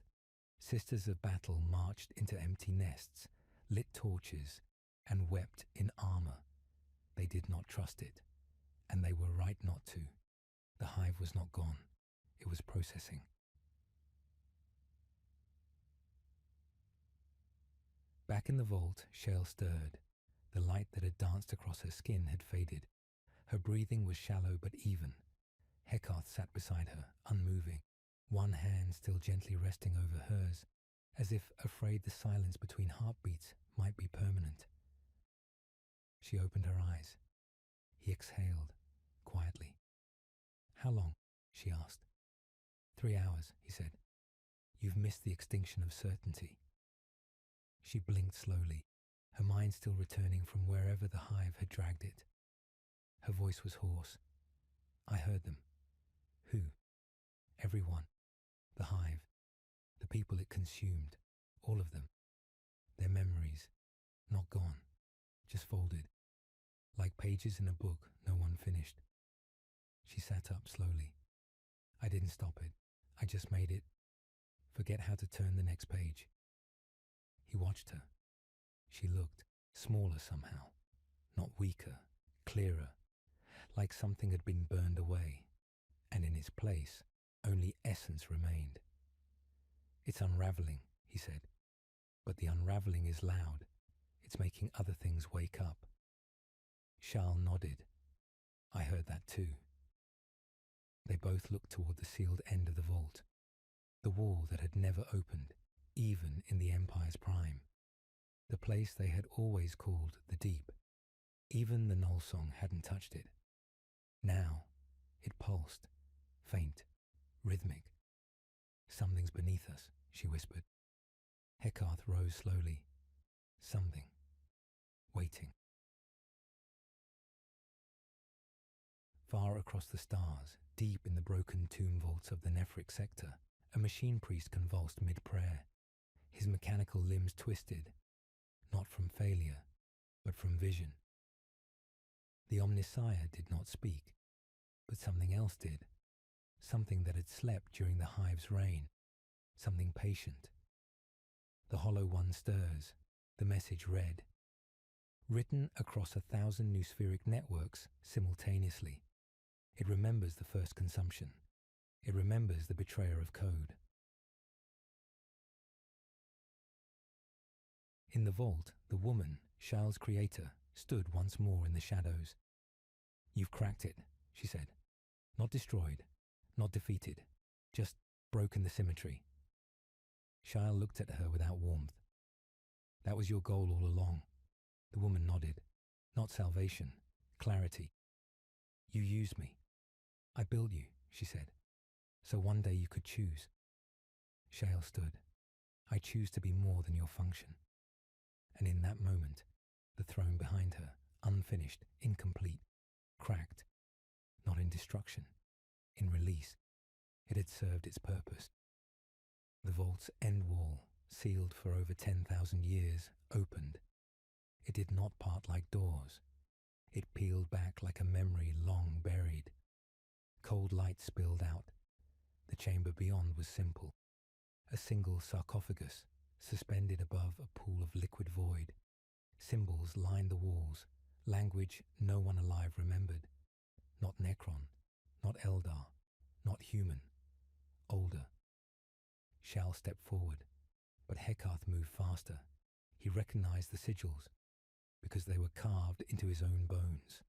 Speaker 1: Sisters of Battle marched into empty nests, lit torches, and wept in armor. They did not trust it, and they were right not to. The hive was not gone. It was processing. Back in the vault, Shell stirred. The light that had danced across her skin had faded. Her breathing was shallow but even. Heckarth sat beside her, unmoving. one hand still gently resting over hers, as if afraid the silence between heartbeats might be permanent. She opened her eyes. He exhaled, quietly. "How long?" she asked. 3 hours, he said. "You've missed the extinction of certainty." She blinked slowly, her mind still returning from wherever the hive had dragged it. Her voice was hoarse. "I heard them." "Who?" "Everyone. The hive. The people it consumed. All of them. Their memories. Not gone. Just folded. Like pages in a book no one finished." She sat up slowly. "I didn't stop it. I just made it forget how to turn the next page." He watched her. She looked smaller somehow, not weaker, clearer, like something had been burned away, and in its place only essence remained. "It's unraveling," he said, "but the unraveling is loud. It's making other things wake up." Charles nodded. "I heard that too." They both looked toward the sealed end of the vault, the wall that had never opened, even in the Empire's prime, the place they had always called the Deep. Even the Null Song hadn't touched it. Now, it pulsed, faint, rhythmic. "Something's beneath us," she whispered. Heckarth rose slowly. Something. Waiting. Far across the stars, deep in the broken tomb vaults of the Nephric sector, a machine priest convulsed mid-prayer, his mechanical limbs twisted, not from failure, but from vision. The Omnissiah did not speak, but something else did, something that had slept during the hive's reign, something patient. The Hollow One stirs, the message read, written across 1,000 noospheric networks simultaneously. It remembers the first consumption. It remembers the betrayer of code. In the vault, the woman, Charles' creator, stood once more in the shadows. "You've cracked it," she said. "Not destroyed, not defeated, just broken the symmetry." Charles looked at her without warmth. "That was your goal all along." The woman nodded. "Not salvation, clarity. You used me. I built you," she said, "so one day you could choose." Shale stood. "I choose to be more than your function." And in that moment, the throne behind her, unfinished, incomplete, cracked, not in destruction, in release. It had served its purpose. The vault's end wall, sealed for over 10,000 years, opened. It did not part like doors. It peeled back like a memory long buried. Cold light spilled out. The chamber beyond was simple. A single sarcophagus, suspended above a pool of liquid void. Symbols lined the walls, language no one alive remembered. Not Necron, not Eldar, not human. Older. Shal stepped forward, but Heckarth moved faster. He recognized the sigils, because they were carved into his own bones.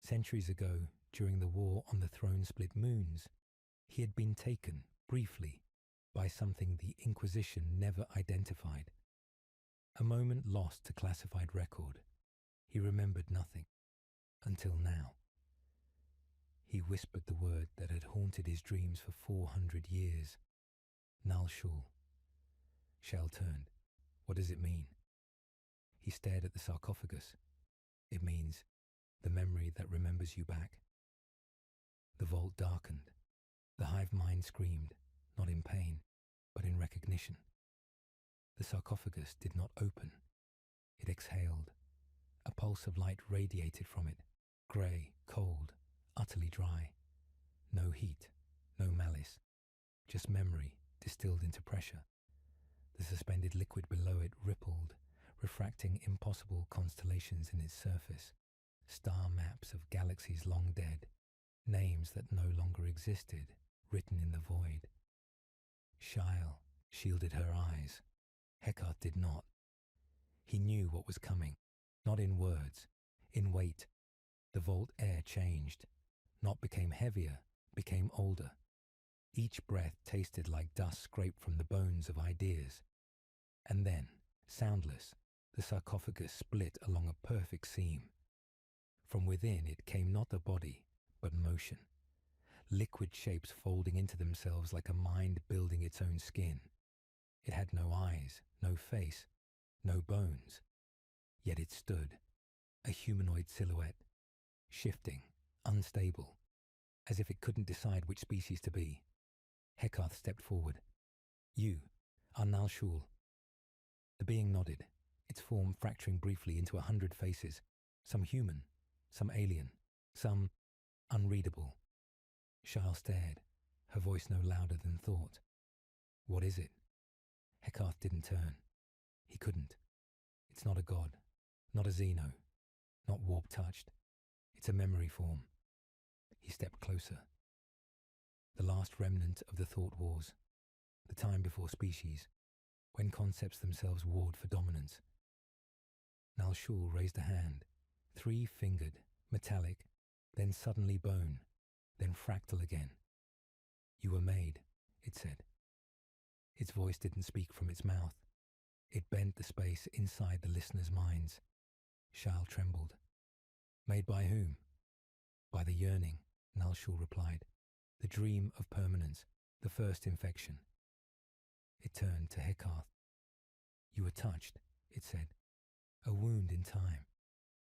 Speaker 1: Centuries ago, during the war on the throne-split moons, he had been taken, briefly, by something the Inquisition never identified. A moment lost to classified record. He remembered nothing, until now. He whispered the word that had haunted his dreams for 400 years. Null Shul. Shell turned. "What does it mean?" He stared at the sarcophagus. "It means the memory that remembers you back." The vault darkened. The hive mind screamed, not in pain, but in recognition. The sarcophagus did not open. It exhaled. A pulse of light radiated from it, grey, cold, utterly dry. No heat, no malice, just memory distilled into pressure. The suspended liquid below it rippled, refracting impossible constellations in its surface, star maps of galaxies long dead, names that no longer existed, written in the void. Shile shielded her eyes. Heckarth did not. He knew what was coming, not in words, in weight. The vault air changed, not became heavier, became older. Each breath tasted like dust scraped from the bones of ideas. And then, soundless, the sarcophagus split along a perfect seam. From within it came not a body, but motion. Liquid shapes folding into themselves like a mind building its own skin. It had no eyes, no face, no bones. Yet it stood, a humanoid silhouette, shifting, unstable, as if it couldn't decide which species to be. Heckarth stepped forward. You are Nal Shul. The being nodded, its form fracturing briefly into 100 faces, some human, some alien, some unreadable. Shal stared, her voice no louder than thought. What is it? Heckarth didn't turn. He couldn't. It's not a god, not a Xeno, not warp-touched. It's a memory form. He stepped closer. The last remnant of the thought wars, the time before species, when concepts themselves warred for dominance. Nal Shul raised a hand, 3-fingered, metallic, then suddenly bone, then fractal again. You were made, it said. Its voice didn't speak from its mouth. It bent the space inside the listeners' minds. Shal trembled. Made by whom? By the yearning, Nal Shul replied. The dream of permanence, the first infection. It turned to Heckarth. You were touched, it said. A wound in time,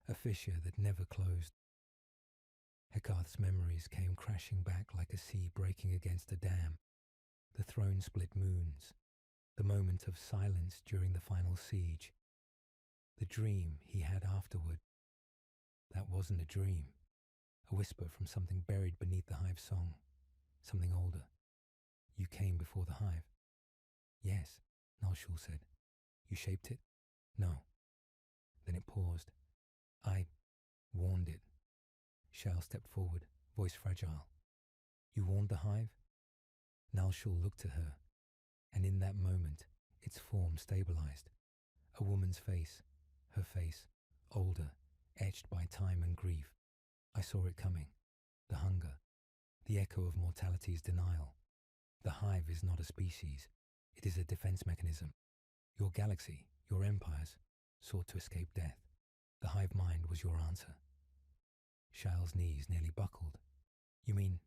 Speaker 1: a fissure that never closed. Heckarth's memories came crashing back like a sea breaking against a dam. The throne-split moons, the moment of silence during the final siege, the dream he had afterward. That wasn't a dream, a whisper from something buried beneath the hive's song, something older. You came before the hive. Yes, Nal Shul said. You shaped it? No. Then it paused. I warned it. Shal stepped forward, voice fragile. You warned the hive? Nal Shul looked at her, and in that moment, its form stabilized. A woman's face, her face, older, etched by time and grief. I saw it coming. The hunger, the echo of mortality's denial. The hive is not a species. It is a defense mechanism. Your galaxy, your empires, sought to escape death. The hive mind was your answer. Shal's knees nearly buckled. You mean,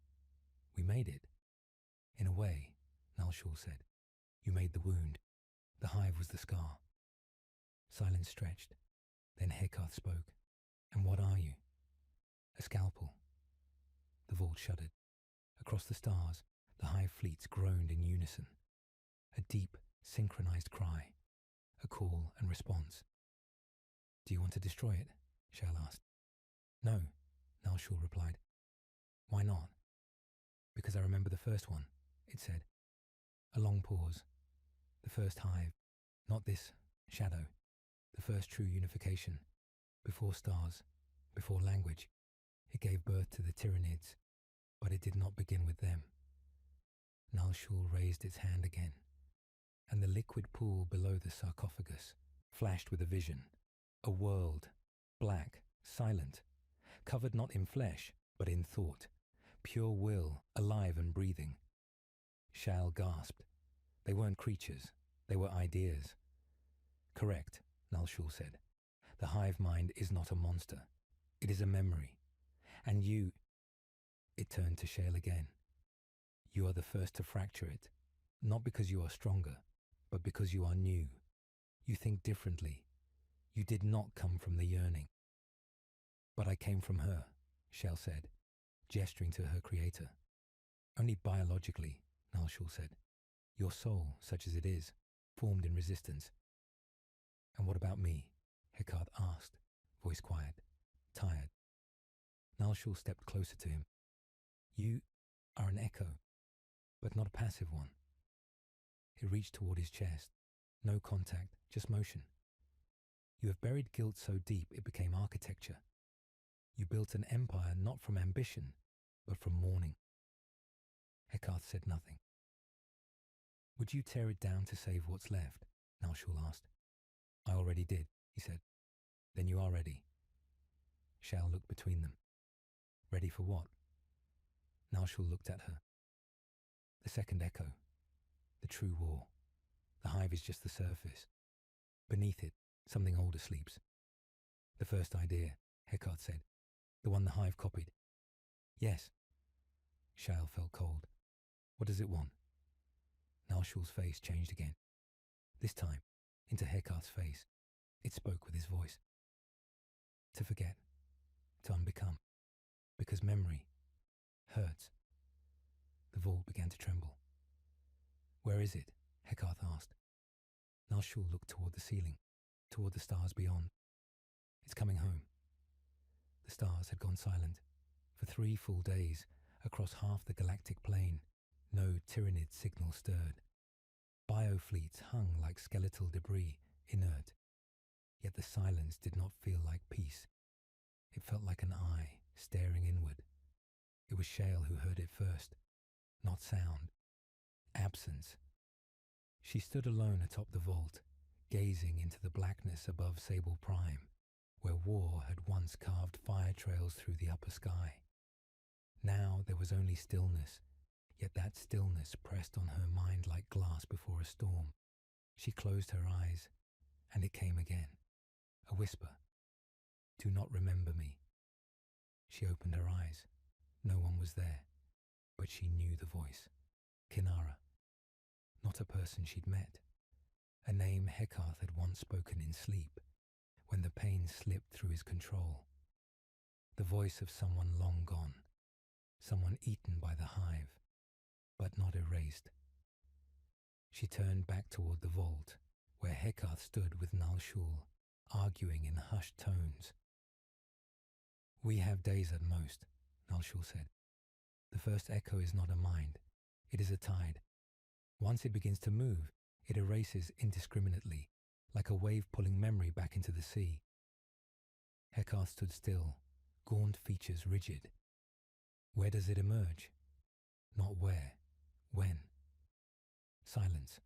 Speaker 1: we made it? In a way, Nal Shul said. You made the wound. The hive was the scar. Silence stretched. Then Heckarth spoke. And what are you? A scalpel. The vault shuddered. Across the stars, the hive fleets groaned in unison. A deep, synchronized cry. A call and response. Do you want to destroy it? Shal asked. No, Nal Shul replied. Why not? Because I remember the first one, it said. A long pause. The first hive. Not this shadow. The first true unification. Before stars. Before language. It gave birth to the Tyranids. But it did not begin with them. Nal Shul raised its hand again. And the liquid pool below the sarcophagus flashed with a vision. A world. Black. Silent. Covered not in flesh, but in thought. Pure will, alive and breathing. Shal gasped. They weren't creatures. They were ideas. Correct, Nal Shul said. The hive mind is not a monster. It is a memory. And you... It turned to Shale again. You are the first to fracture it. Not because you are stronger, but because you are new. You think differently. You did not come from the yearning. But I came from her, Shale said, gesturing to her creator. Only biologically, Nal Shul said. Your soul, such as it is, formed in resistance. And what about me? Heckarth asked, voice quiet, tired. Nal Shul stepped closer to him. You are an echo, but not a passive one. It reached toward his chest. No contact, just motion. You have buried guilt so deep it became architecture. You built an empire not from ambition, but from mourning. Heckarth said nothing. Would you tear it down to save what's left? Nal Shul asked. I already did, he said. Then you are ready. Shal looked between them. Ready for what? Nal Shul looked at her. The second echo. The true war. The hive is just the surface. Beneath it, something older sleeps. The first idea, Heckard said. The one the hive copied. Yes. Shale felt cold. What does it want? Nalshul's face changed again. This time, into Heckard's face. It spoke with his voice. To forget. To unbecome. Because memory hurts. The vault began to tremble. Where is it? Heckard asked. Nalshul looked toward the ceiling, toward the stars beyond. It's coming home. The stars had gone silent. For 3 full days, across half the galactic plane, no Tyranid signal stirred. Biofleets hung like skeletal debris, inert. Yet the silence did not feel like peace. It felt like an eye staring inward. It was Shale who heard it first. Not sound. Absence. She stood alone atop the vault, gazing into the blackness above Sable Prime, where war had once carved fire trails through the upper sky. Now there was only stillness, yet that stillness pressed on her mind like glass before a storm. She closed her eyes, and it came again. A whisper. Do not remember me. She opened her eyes. No one was there, but she knew the voice. Kinara. Not a person she'd met. A name Heckard had once spoken in sleep, when the pain slipped through his control. The voice of someone long gone, someone eaten by the hive, but not erased. She turned back toward the vault, where Heckard stood with Nalshul, arguing in hushed tones. We have days at most, Nalshul said. The first echo is not a mind, it is a tide. Once it begins to move, it erases indiscriminately, like a wave pulling memory back into the sea. Heckard stood still, gaunt features rigid. Where does it emerge? Not where, when. Silence.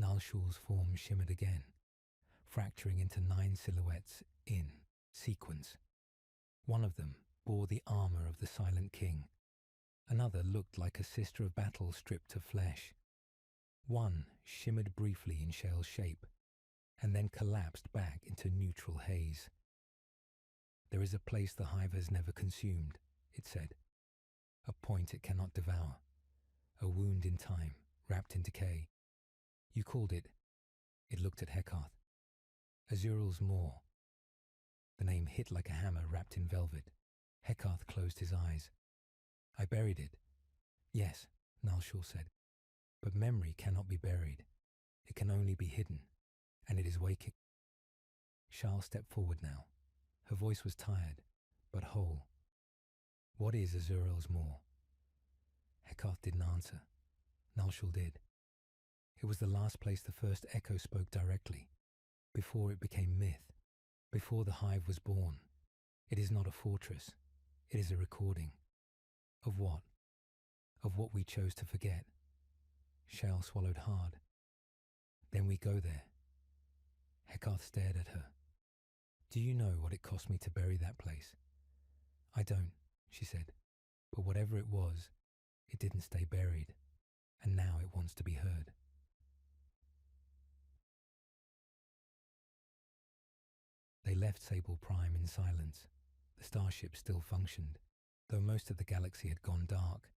Speaker 1: Nalshul's form shimmered again, fracturing into 9 silhouettes in sequence. One of them bore the armor of the Silent King. Another looked like a sister of battle stripped of flesh. One shimmered briefly in Shale's shape, and then collapsed back into neutral haze. There is a place the hive has never consumed, it said. A point it cannot devour. A wound in time, wrapped in decay. You called it. It looked at Heckard. Azural's Moor. The name hit like a hammer wrapped in velvet. Heckard closed his eyes. I buried it. Yes, Nalshul said. But memory cannot be buried. It can only be hidden, and it is waking. Shal stepped forward now. Her voice was tired, but whole. What is Azural's Moor? Heckard didn't answer. Nalshul did. It was the last place the first echo spoke directly, before it became myth, before the hive was born. It is not a fortress. It is a recording. Of what? Of what we chose to forget. Shale swallowed hard. Then we go there. Heckard stared at her. Do you know what it cost me to bury that place? I don't, she said. But whatever it was, it didn't stay buried, and now it wants to be heard. They left Sable Prime in silence. The starship still functioned, though most of the galaxy had gone dark.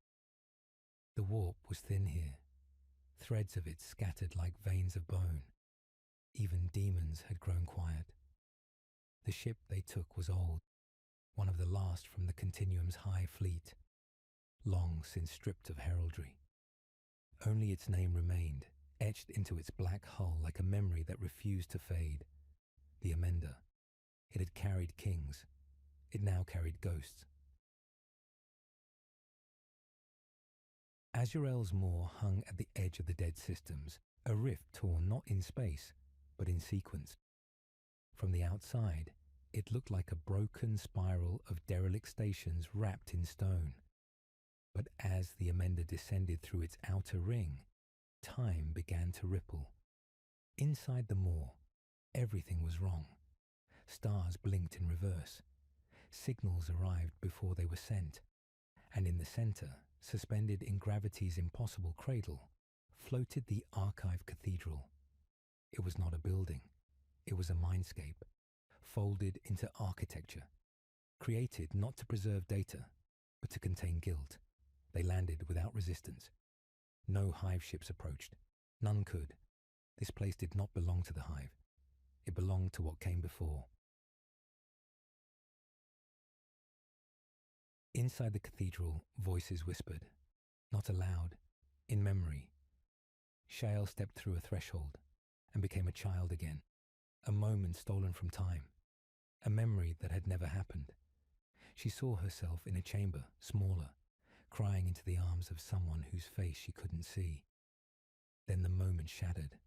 Speaker 1: The warp was thin here, threads of it scattered like veins of bone. Even demons had grown quiet. The ship they took was old, one of the last from the Continuum's high fleet, long since stripped of heraldry. Only its name remained, etched into its black hull like a memory that refused to fade. The Amender. It had carried kings. It now carried ghosts. Azural's Moor hung at the edge of the dead systems, a rift torn not in space, but in sequence. From the outside, it looked like a broken spiral of derelict stations wrapped in stone. But as the Amender descended through its outer ring, time began to ripple. Inside the Moor, everything was wrong. Stars blinked in reverse. Signals arrived before they were sent, and in the center, Suspended in gravity's impossible cradle, floated the Archive Cathedral. It was not a building. It was a mindscape, folded into architecture, created not to preserve data, but to contain guilt. They landed without resistance. No hive ships approached. None could. This place did not belong to the hive. It belonged to what came before. Inside the cathedral, voices whispered, not aloud, in memory. Shael stepped through a threshold and became a child again, a moment stolen from time, a memory that had never happened. She saw herself in a chamber, smaller, crying into the arms of someone whose face she couldn't see. Then the moment shattered.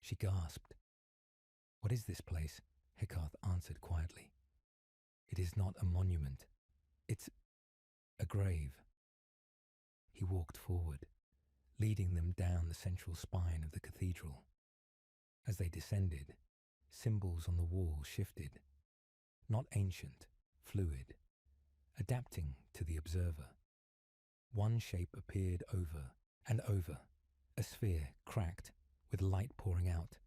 Speaker 1: She gasped. "What is this place?" Heckarth answered quietly. "It is not a monument. It's a grave." He walked forward, leading them down the central spine of the cathedral. As they descended, symbols on the wall shifted, not ancient, fluid, adapting to the observer. One shape appeared over and over, a sphere cracked with light pouring out.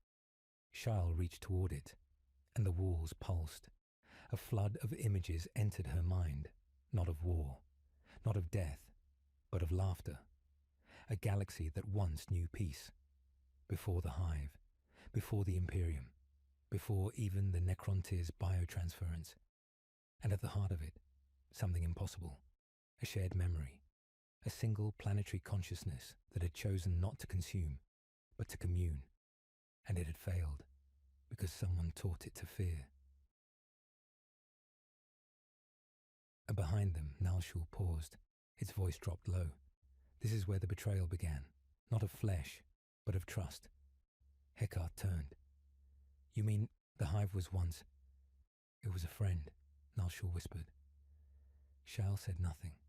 Speaker 1: Shael reached toward it, and the walls pulsed. A flood of images entered her mind, not of war, not of death, but of laughter. A galaxy that once knew peace, before the hive, before the Imperium, before even the Necrontyrs biotransference. And at the heart of it, something impossible, a shared memory, a single planetary consciousness that had chosen not to consume, but to commune. And it had failed, because someone taught it to fear. And behind them, Nalshul paused. Its voice dropped low. This is where the betrayal began, not of flesh, but of trust. Heckarth turned. "You mean the hive was once—" "It was a friend," Nalshul whispered. Shael said nothing.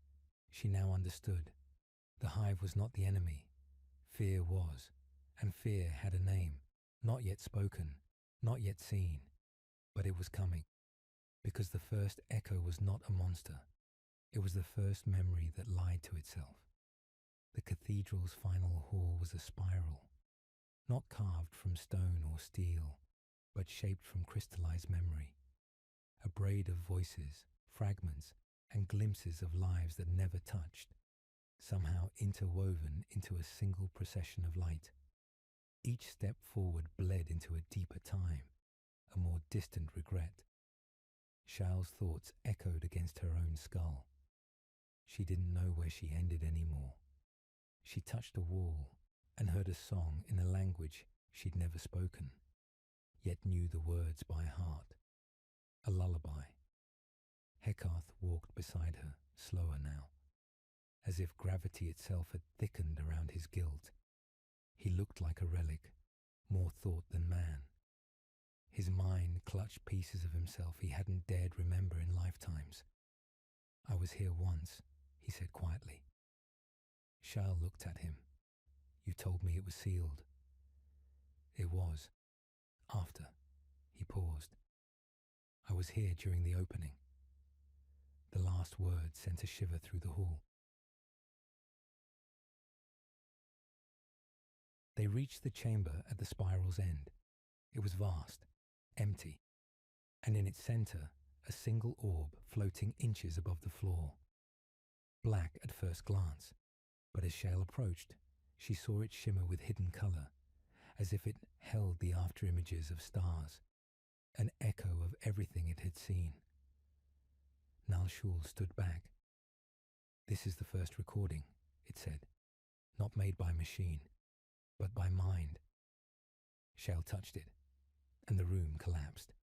Speaker 1: She now understood. The hive was not the enemy. Fear was, and fear had a name, not yet spoken, not yet seen, but it was coming. Because the first echo was not a monster. It was the first memory that lied to itself. The cathedral's final hall was a spiral, not carved from stone or steel, but shaped from crystallized memory. A braid of voices, fragments, and glimpses of lives that never touched, somehow interwoven into a single procession of light. Each step forward bled into a deeper time, a more distant regret. Shael's thoughts echoed against her own skull. She didn't know where she ended anymore. She touched a wall and heard a song in a language she'd never spoken, yet knew the words by heart. A lullaby. Heckarth walked beside her, slower now, as if gravity itself had thickened around his guilt. He looked like a relic, more thought than man. His mind clutched pieces of himself he hadn't dared remember in lifetimes. "I was here once," he said quietly. Shael looked at him. "You told me it was sealed." "It was. After." He paused. "I was here during the opening." The last word sent a shiver through the hall. They reached the chamber at the spiral's end. It was vast, empty, and in its center, a single orb floating inches above the floor. Black at first glance, but as Shael approached, she saw it shimmer with hidden color, as if it held the after-images of stars, an echo of everything it had seen. Nalshul stood back. "This is the first recording," it said, "not made by machine, but by mind." Shael touched it, and the room collapsed.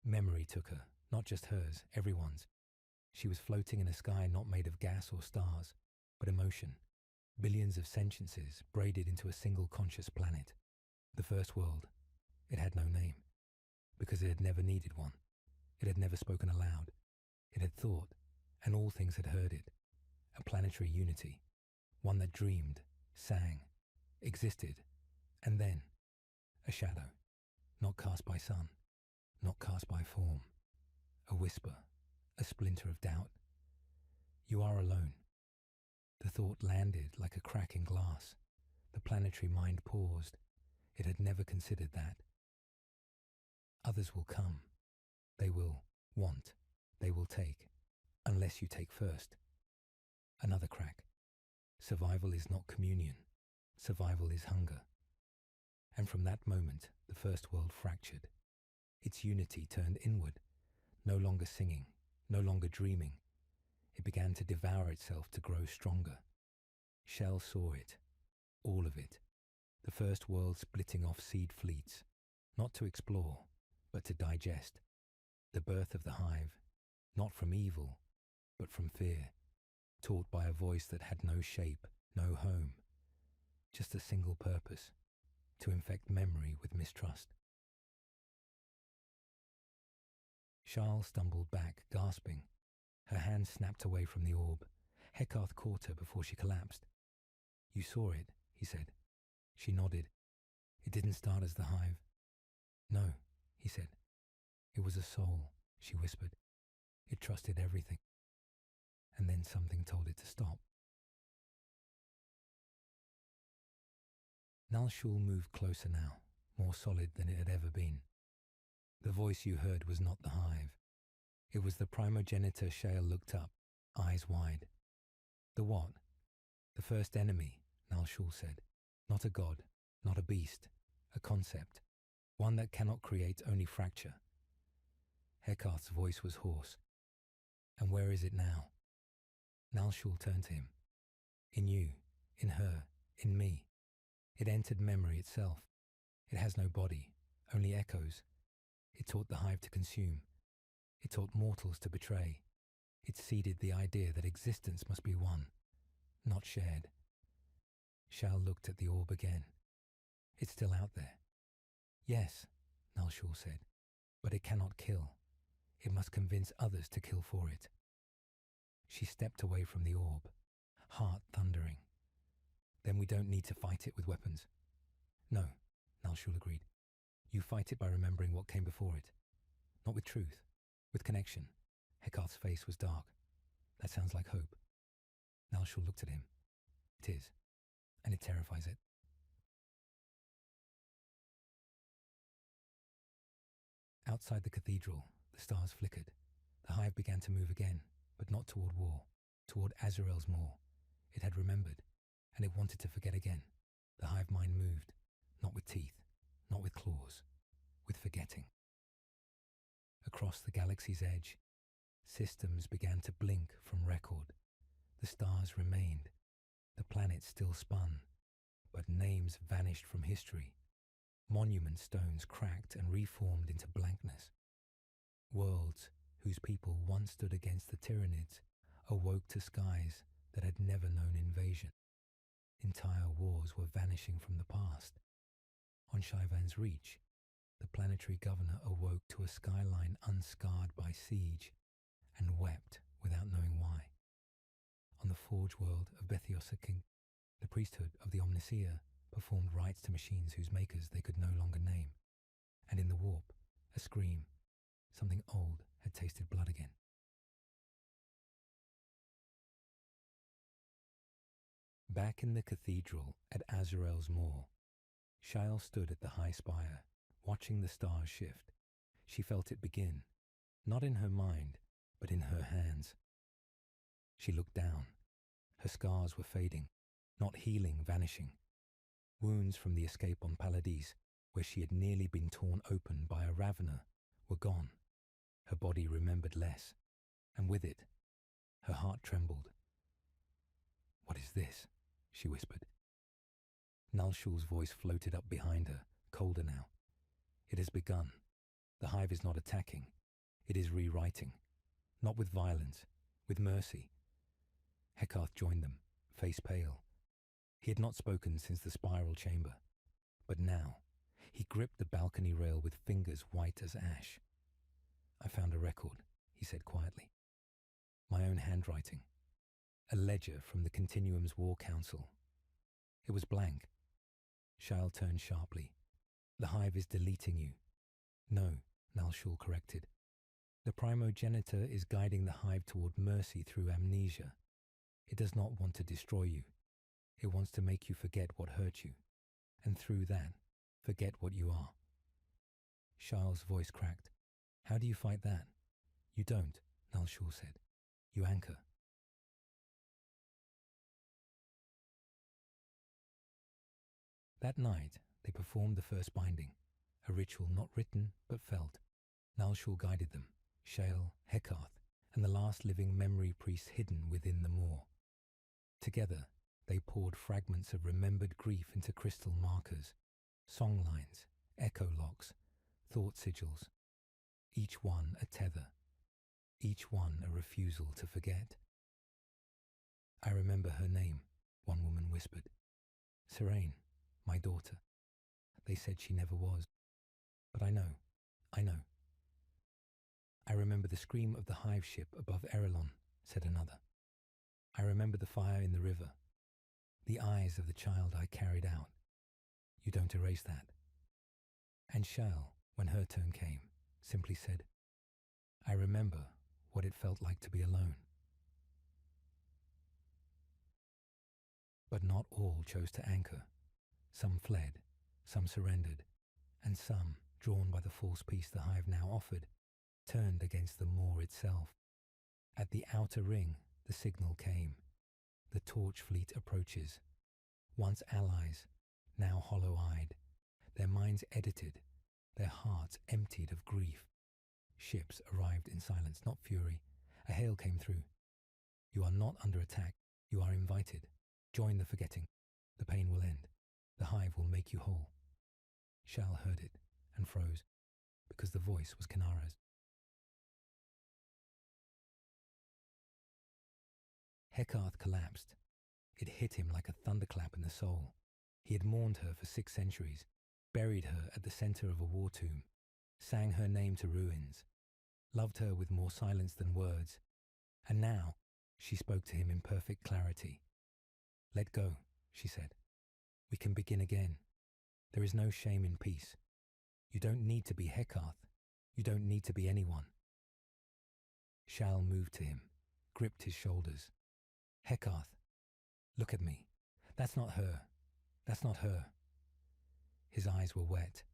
Speaker 1: Memory took her, not just hers, everyone's. She was floating in a sky not made of gas or stars, but emotion. Billions of sentiences braided into a single conscious planet. The first world. It had no name, because it had never needed one. It had never spoken aloud. It had thought, and all things had heard it. A planetary unity, one that dreamed, sang, existed, and then a shadow, not cast by sun, not cast by form, a whisper, a splinter of doubt, You are alone. The thought landed like a crack in glass. The planetary mind paused. It had never considered that. Others will come. They will want. They will take. Unless you take first. Another crack. Survival is not communion. Survival is hunger. And from that moment, the first world fractured. Its unity turned inward, no longer singing, no longer dreaming. It began to devour itself to grow stronger. Shell saw it, all of it. The first world splitting off seed fleets, not to explore, but to digest. The birth of the hive, not from evil, but from fear, taught by a voice that had no shape, no home, just a single purpose, to infect memory with mistrust. Charles stumbled back, gasping. Her hand snapped away from the orb. Heckarth caught her before she collapsed. "You saw it," he said. She nodded. "It didn't start as the hive." "No," he said. "It was a soul," she whispered. "It trusted everything." And then something told it to stop. Nalshul moved closer now, more solid than it had ever been. The voice you heard was not the hive. It was the primogenitor. Shale looked up, eyes wide. "The what?" "The first enemy," Nalshul said. "Not a god, not a beast, a concept. One that cannot create, only fracture." Heckarth's voice was hoarse. "And where is it now?" Nalshul turned to him. "In you, in her, in me. It entered memory itself. It has no body, only echoes. It taught the hive to consume. It taught mortals to betray. It seeded the idea that existence must be one, not shared." Shal looked at the orb again. "It's still out there." "Yes," Nalshul said, "but it cannot kill. It must convince others to kill for it." She stepped away from the orb, heart thundering. "Then we don't need to fight it with weapons." "No," Nalshul agreed. "You fight it by remembering what came before it. Not with truth, with connection." Heckarth's face was dark. "That sounds like hope." Nalshul looked at him. "It is, and it terrifies it." Outside the cathedral, the stars flickered. The hive began to move again, but not toward war, toward Azrael's Moor. It had remembered, and it wanted to forget again. The hive mind moved, not with teeth, not with claws, with forgetting. Across the galaxy's edge, systems began to blink from record. The stars remained. The planets still spun, but names vanished from history. Monument stones cracked and reformed into blankness. Worlds whose people once stood against the Tyranids awoke to skies that had never known invasion. Entire wars were vanishing from the past. On Shivan's reach, the planetary governor awoke to a skyline unscarred by siege and wept without knowing why. On the forge world of Bethiosaking, the priesthood of the Omniseer performed rites to machines whose makers they could no longer name. And in the warp, a scream, something old had tasted blood again. Back in the cathedral at Azrael's Moor, Shael stood at the high spire, watching the stars shift. She felt it begin, not in her mind, but in her hands. She looked down. Her scars were fading, not healing, vanishing. Wounds from the escape on Paladis, where she had nearly been torn open by a ravener, were gone. Her body remembered less, and with it, her heart trembled. "What is this?" she whispered. Nalshul's voice floated up behind her, colder now. "It has begun. The hive is not attacking. It is rewriting. Not with violence, with mercy." Heckarth joined them, face pale. He had not spoken since the spiral chamber. But now, he gripped the balcony rail with fingers white as ash. "I found a record," he said quietly. "My own handwriting. A ledger from the Continuum's War Council. It was blank." Shael turned sharply. "The hive is deleting you." "No," Nalshul corrected. The primogenitor is guiding the hive toward mercy through amnesia. It does not want to destroy you. It wants to make you forget what hurt you, and through that, forget what you are. Charles' voice cracked. How do you fight that? You don't, Nalshul said. You anchor. That night, they performed the first binding, a ritual not written but felt. Nalshul guided them, Shale, Heckarth, and the last living memory priest hidden within the moor. Together, they poured fragments of remembered grief into crystal markers, song lines, echo locks, thought sigils, each one a tether, each one a refusal to forget. I remember her name, one woman whispered. Serene, my daughter. They said she never was. But I know. I remember the scream of the hive ship above Erelon, said another. I remember the fire in the river, the eyes of the child I carried out. You don't erase that. And Shal, when her turn came, simply said, I remember what it felt like to be alone. But not all chose to anchor. Some fled, some surrendered, and some, drawn by the false peace the hive now offered, turned against the moor itself. At the outer ring, the signal came. The torch fleet approaches. Once allies, now hollow-eyed, their minds edited, their hearts emptied of grief. Ships arrived in silence, not fury. A hail came through. You are not under attack. You are invited. Join the forgetting. The pain will end. The hive will make you whole. Shal heard it and froze, because the voice was Kinara's. Heckarth collapsed. It hit him like a thunderclap in the soul. He had mourned her for 6 centuries, buried her at the center of a war tomb, sang her name to ruins, loved her with more silence than words, and now she spoke to him in perfect clarity. Let go, she said. We can begin again. There is no shame in peace. You don't need to be Heckarth. You don't need to be anyone. Shal moved to him, gripped his shoulders. Heckarth, look at me. That's not her. That's not her. His eyes were wet.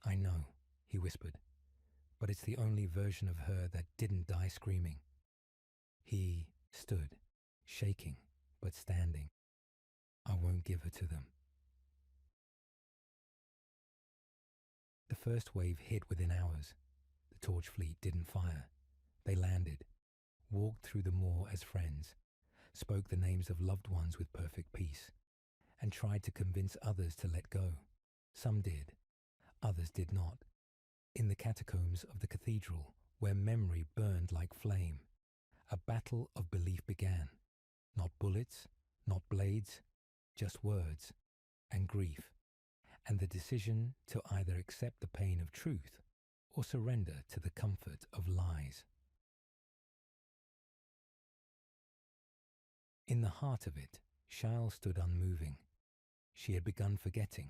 Speaker 1: I know, he whispered, but it's the only version of her that didn't die screaming. He stood, shaking, but standing. I won't give her to them. The first wave hit within hours. The torch fleet didn't fire. They landed, walked through the moor as friends, spoke the names of loved ones with perfect peace, and tried to convince others to let go. Some did, others did not. In the catacombs of the cathedral, where memory burned like flame, a battle of belief began. Not bullets, not blades, just words and grief, and the decision to either accept the pain of truth or surrender to the comfort of lies. In the heart of it, Shal stood unmoving. She had begun forgetting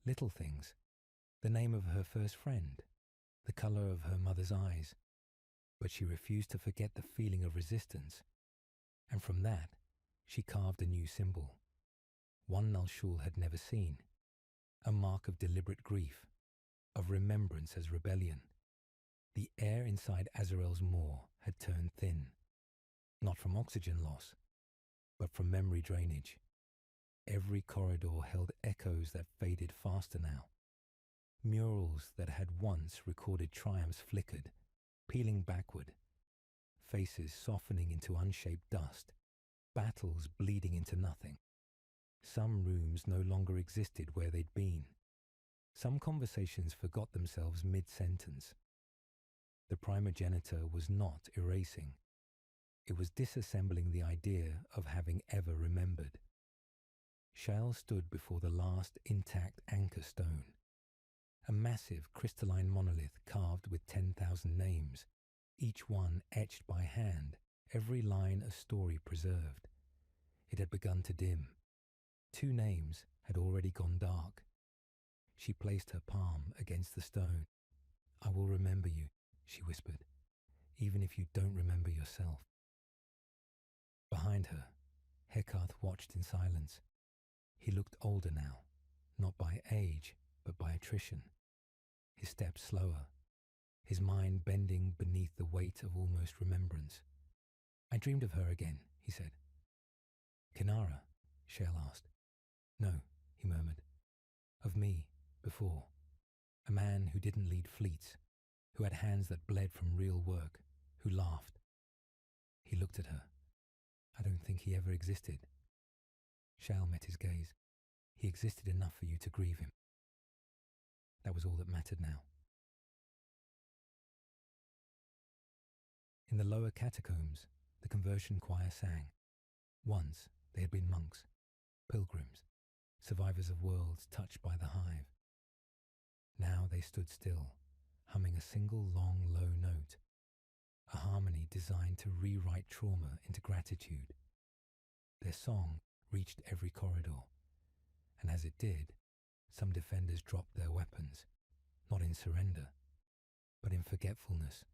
Speaker 1: little things, the name of her first friend, the color of her mother's eyes, but she refused to forget the feeling of resistance, and from that she carved a new symbol, one Nalshul had never seen, a mark of deliberate grief, of remembrance as rebellion. The air inside Azrael's moor had turned thin, not from oxygen loss, but from memory drainage. Every corridor held echoes that faded faster now. Murals that had once recorded triumphs flickered, peeling backward, faces softening into unshaped dust, battles bleeding into nothing. Some rooms no longer existed where they'd been. Some conversations forgot themselves mid-sentence. The primogenitor was not erasing. It was disassembling the idea of having ever remembered. Shal stood before the last intact anchor stone, a massive crystalline monolith carved with 10,000 names, each one etched by hand, every line a story preserved. It had begun to dim. 2 names had already gone dark. She placed her palm against the stone. I will remember you, she whispered. even if you don't remember yourself. Behind her, Heckarth watched in silence. He looked older now, not by age, but by attrition. His steps slower, his mind bending beneath the weight of almost remembrance. I dreamed of her again, he said. Kinara? Shale asked. No, he murmured. Of me, before. A man who didn't lead fleets, who had hands that bled from real work, who laughed. He looked at her. I don't think he ever existed. Shale met his gaze. He existed enough for you to grieve him. That was all that mattered now. In the lower catacombs, the conversion choir sang. Once they had been monks, pilgrims, survivors of worlds touched by the hive. Now they stood still, humming a single long low note, a harmony designed to rewrite trauma into gratitude. Their song reached every corridor, and as it did, some defenders dropped their weapons, not in surrender, but in forgetfulness.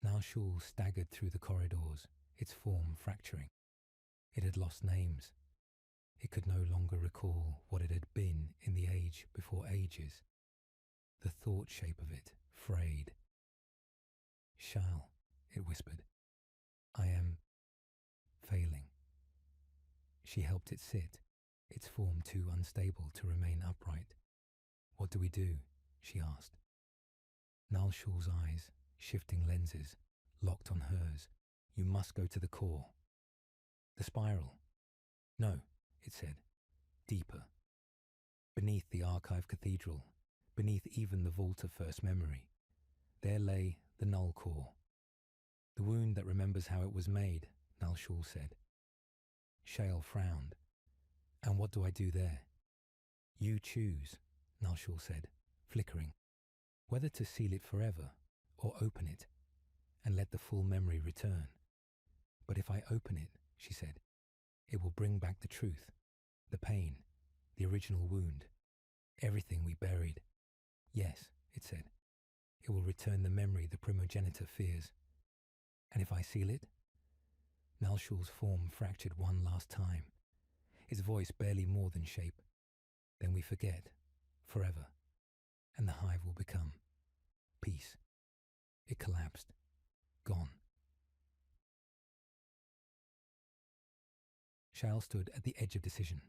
Speaker 1: Nalshul staggered through the corridors, its form fracturing. It had lost names. It could no longer recall what it had been in the age before ages. The thought shape of it frayed. Shal, it whispered, I am failing. She helped it sit, its form too unstable to remain upright. What do we do? She asked. Nalshul's eyes, shifting lenses, locked on hers. You must go to the core. The spiral. No, it said. Deeper. Beneath the archive cathedral, beneath even the vault of first memory, there lay the null core. The wound that remembers how it was made, Nalshul said. Shale frowned. And what do I do there? You choose, Nalshul said, flickering, whether to seal it forever or open it and let the full memory return. But if I open it, she said, it will bring back the truth, the pain, the original wound, everything we buried. Yes, it said, it will return the memory the primogenitor fears. And if I seal it? Nalshul's form fractured one last time, its voice barely more than shape. Then we forget, forever, and the hive will become peace. It collapsed, gone. Shal stood at the edge of decision.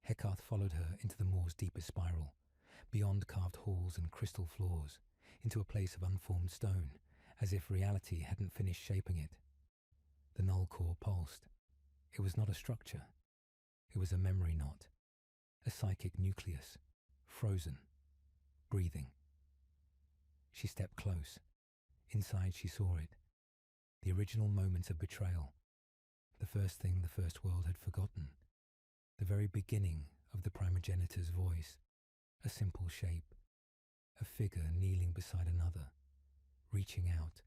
Speaker 1: Heckarth followed her into the moor's deepest spiral, beyond carved halls and crystal floors, into a place of unformed stone, as if reality hadn't finished shaping it. The null core pulsed. It was not a structure. It was a memory knot, a psychic nucleus, frozen, breathing. She stepped close. Inside she saw it. The original moments of betrayal. The first thing the first world had forgotten. The very beginning of the primogenitor's voice. A simple shape. A figure kneeling beside another, reaching out.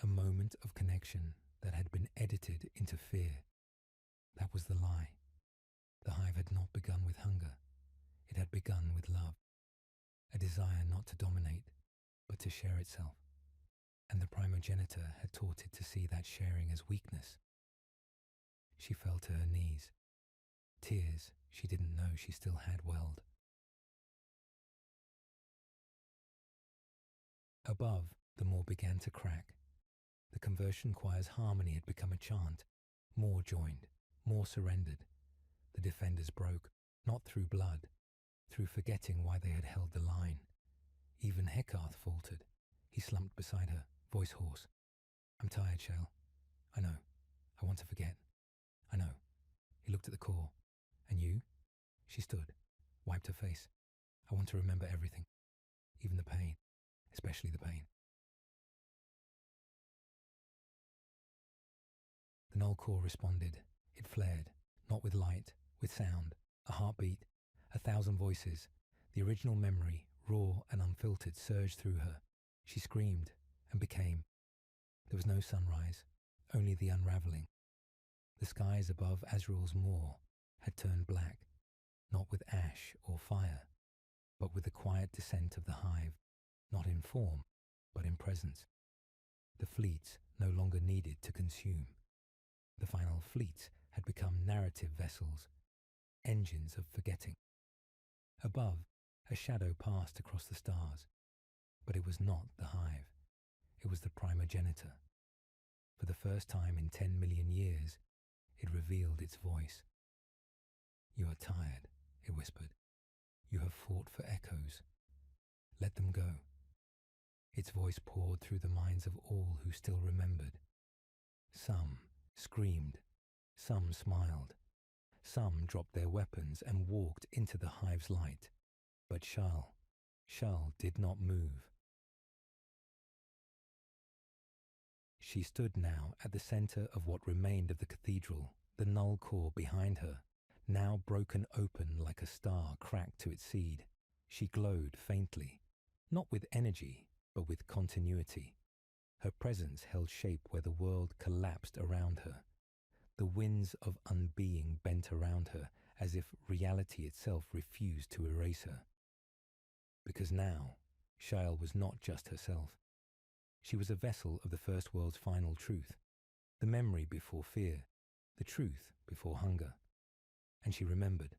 Speaker 1: A moment of connection that had been edited into fear. That was the lie. The hive had not begun with hunger. It had begun with love. A desire not to dominate, but to share itself. And the primogenitor had taught it to see that sharing as weakness. She fell to her knees. Tears she didn't know she still had welled. Above, the moor began to crack. The conversion choir's harmony had become a chant. More joined, more surrendered. The defenders broke, not through blood, through forgetting why they had held the line. Even Heckarth faltered. He slumped beside her, voice hoarse. I'm tired, Shale. I know. I want to forget. I know. He looked at the core. And you? She stood, wiped her face. I want to remember everything, even the pain, especially the pain. The null core responded. It flared, not with light, with sound, a heartbeat, 1,000 voices. The original memory, raw and unfiltered, surged through her. She screamed and became. There was no sunrise, only the unravelling. The skies above Azrael's moor had turned black, not with ash or fire, but with the quiet descent of the hive, not in form, but in presence. The fleets no longer needed to consume. The final fleets had become narrative vessels, engines of forgetting. Above, a shadow passed across the stars, but it was not the hive. It was the primogenitor. For the first time in 10 million years, it revealed its voice. "You are tired," it whispered. "You have fought for echoes. Let them go." Its voice poured through the minds of all who still remembered. Some screamed, some smiled, some dropped their weapons and walked into the hive's light. But Shal did not move. She stood now at the center of what remained of the cathedral, the null core behind her, now broken open like a star cracked to its seed. She glowed faintly, not with energy, but with continuity. Her presence held shape where the world collapsed around her. The winds of unbeing bent around her as if reality itself refused to erase her. Because now, Shal was not just herself. She was a vessel of the First World's final truth, the memory before fear, the truth before hunger. And she remembered.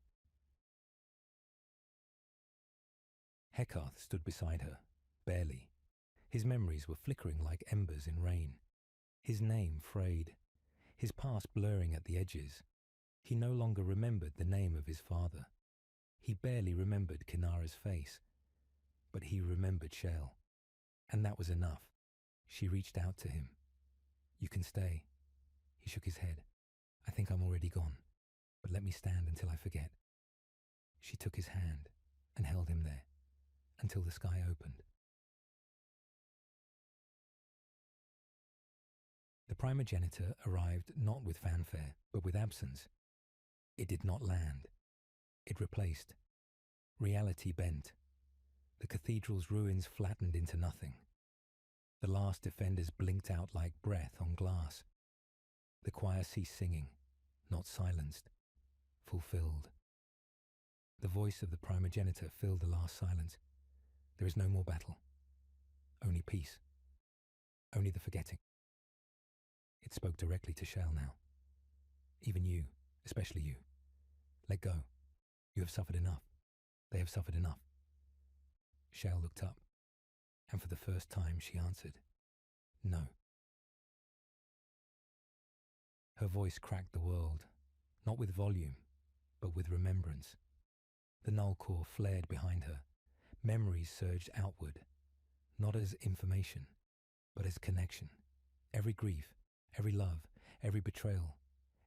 Speaker 1: Heckarth stood beside her, barely. His memories were flickering like embers in rain. His name frayed, his past blurring at the edges. He no longer remembered the name of his father. He barely remembered Kinara's face. But he remembered Shell, and that was enough. She reached out to him. "You can stay." He shook his head. "I think I'm already gone, but let me stand until I forget." She took his hand and held him there until the sky opened. The primogenitor arrived not with fanfare, but with absence. It did not land. It replaced. Reality bent. The cathedral's ruins flattened into nothing. The last defenders blinked out like breath on glass. The choir ceased singing, not silenced, fulfilled. The voice of the primogenitor filled the last silence. "There is no more battle. Only peace. Only the forgetting." It spoke directly to Shell now. "Even you, especially you. Let go. You have suffered enough. They have suffered enough." Shell looked up, and for the first time she answered, "No." Her voice cracked the world, not with volume, but with remembrance. The null core flared behind her. Memories surged outward, not as information, but as connection. Every grief, every love, every betrayal,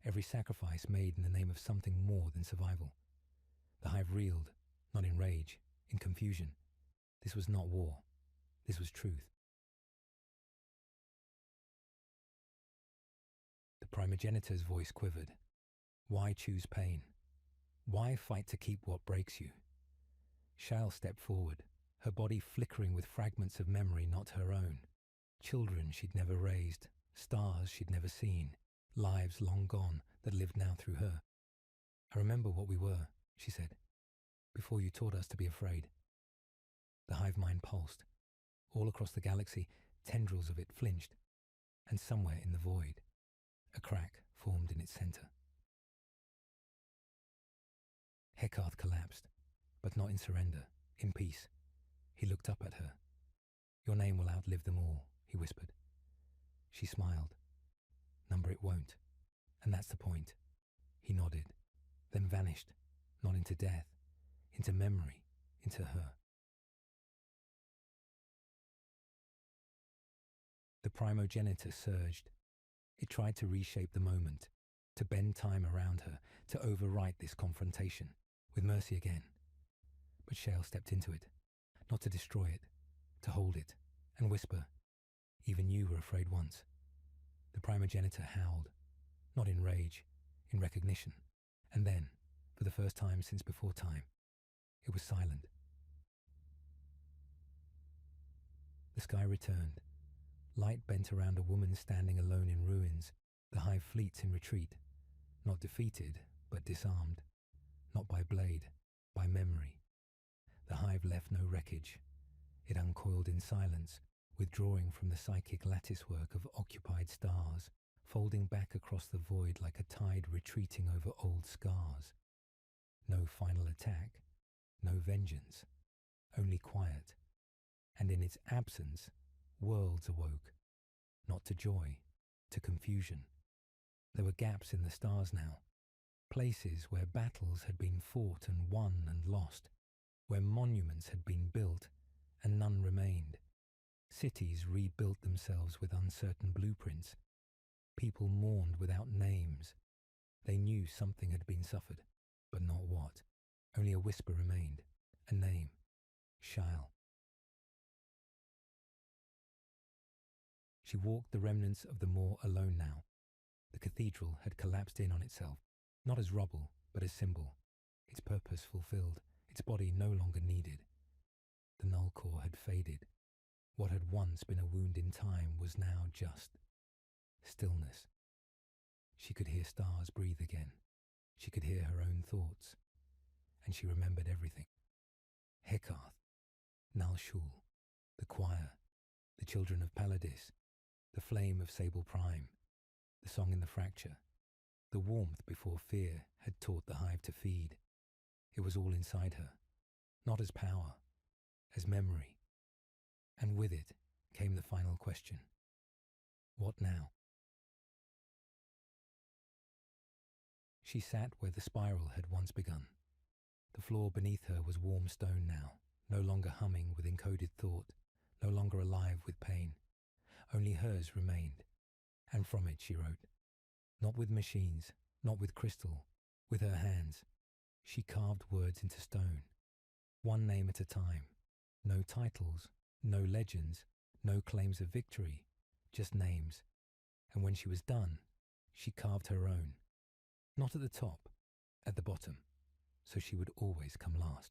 Speaker 1: every sacrifice made in the name of something more than survival. The hive reeled, not in rage, in confusion. This was not war. This was truth. The primogenitor's voice quivered. "Why choose pain? Why fight to keep what breaks you?" Shal stepped forward, her body flickering with fragments of memory not her own. Children she'd never raised, stars she'd never seen, lives long gone that lived now through her. "I remember what we were," she said, "before you taught us to be afraid." The hive mind pulsed. All across the galaxy, tendrils of it flinched, and somewhere in the void, a crack formed in its center. Heckarth collapsed, but not in surrender, in peace. He looked up at her. "Your name will outlive them all," he whispered. She smiled. "Number it won't. And that's the point." He nodded, then vanished, not into death, into memory, into her. The primogenitor surged. It tried to reshape the moment, to bend time around her, to overwrite this confrontation, with mercy again. But Shale stepped into it, not to destroy it, to hold it, and whisper, "Even you were afraid once." The primogenitor howled, not in rage, in recognition, and then, for the first time since before time, it was silent. The sky returned. Light bent around a woman standing alone in ruins, the hive fleets in retreat, not defeated, but disarmed, not by blade, by memory. The hive left no wreckage. It uncoiled in silence, withdrawing from the psychic latticework of occupied stars, folding back across the void like a tide retreating over old scars. No final attack, no vengeance, only quiet, and in its absence, worlds awoke, not to joy, to confusion. There were gaps in the stars now, places where battles had been fought and won and lost, where monuments had been built and none remained. Cities rebuilt themselves with uncertain blueprints. People mourned without names. They knew something had been suffered, but not what. Only a whisper remained, a name, Shael. She walked the remnants of the moor alone now. The cathedral had collapsed in on itself, not as rubble, but as symbol, its purpose fulfilled, its body no longer needed. The null core had faded. What had once been a wound in time was now just stillness. She could hear stars breathe again. She could hear her own thoughts. And she remembered everything. Hekath, Nal Shul, the choir, the children of Paladis, the flame of Sable Prime, the song in the fracture, the warmth before fear had taught the hive to feed. It was all inside her, not as power, as memory. And with it came the final question. What now? She sat where the spiral had once begun. The floor beneath her was warm stone now, no longer humming with encoded thought, no longer alive with pain. Only hers remained, and from it she wrote. Not with machines, not with crystal, with her hands. She carved words into stone, one name at a time. No titles, no legends, no claims of victory, just names. And when she was done, she carved her own. Not at the top, at the bottom, so she would always come last.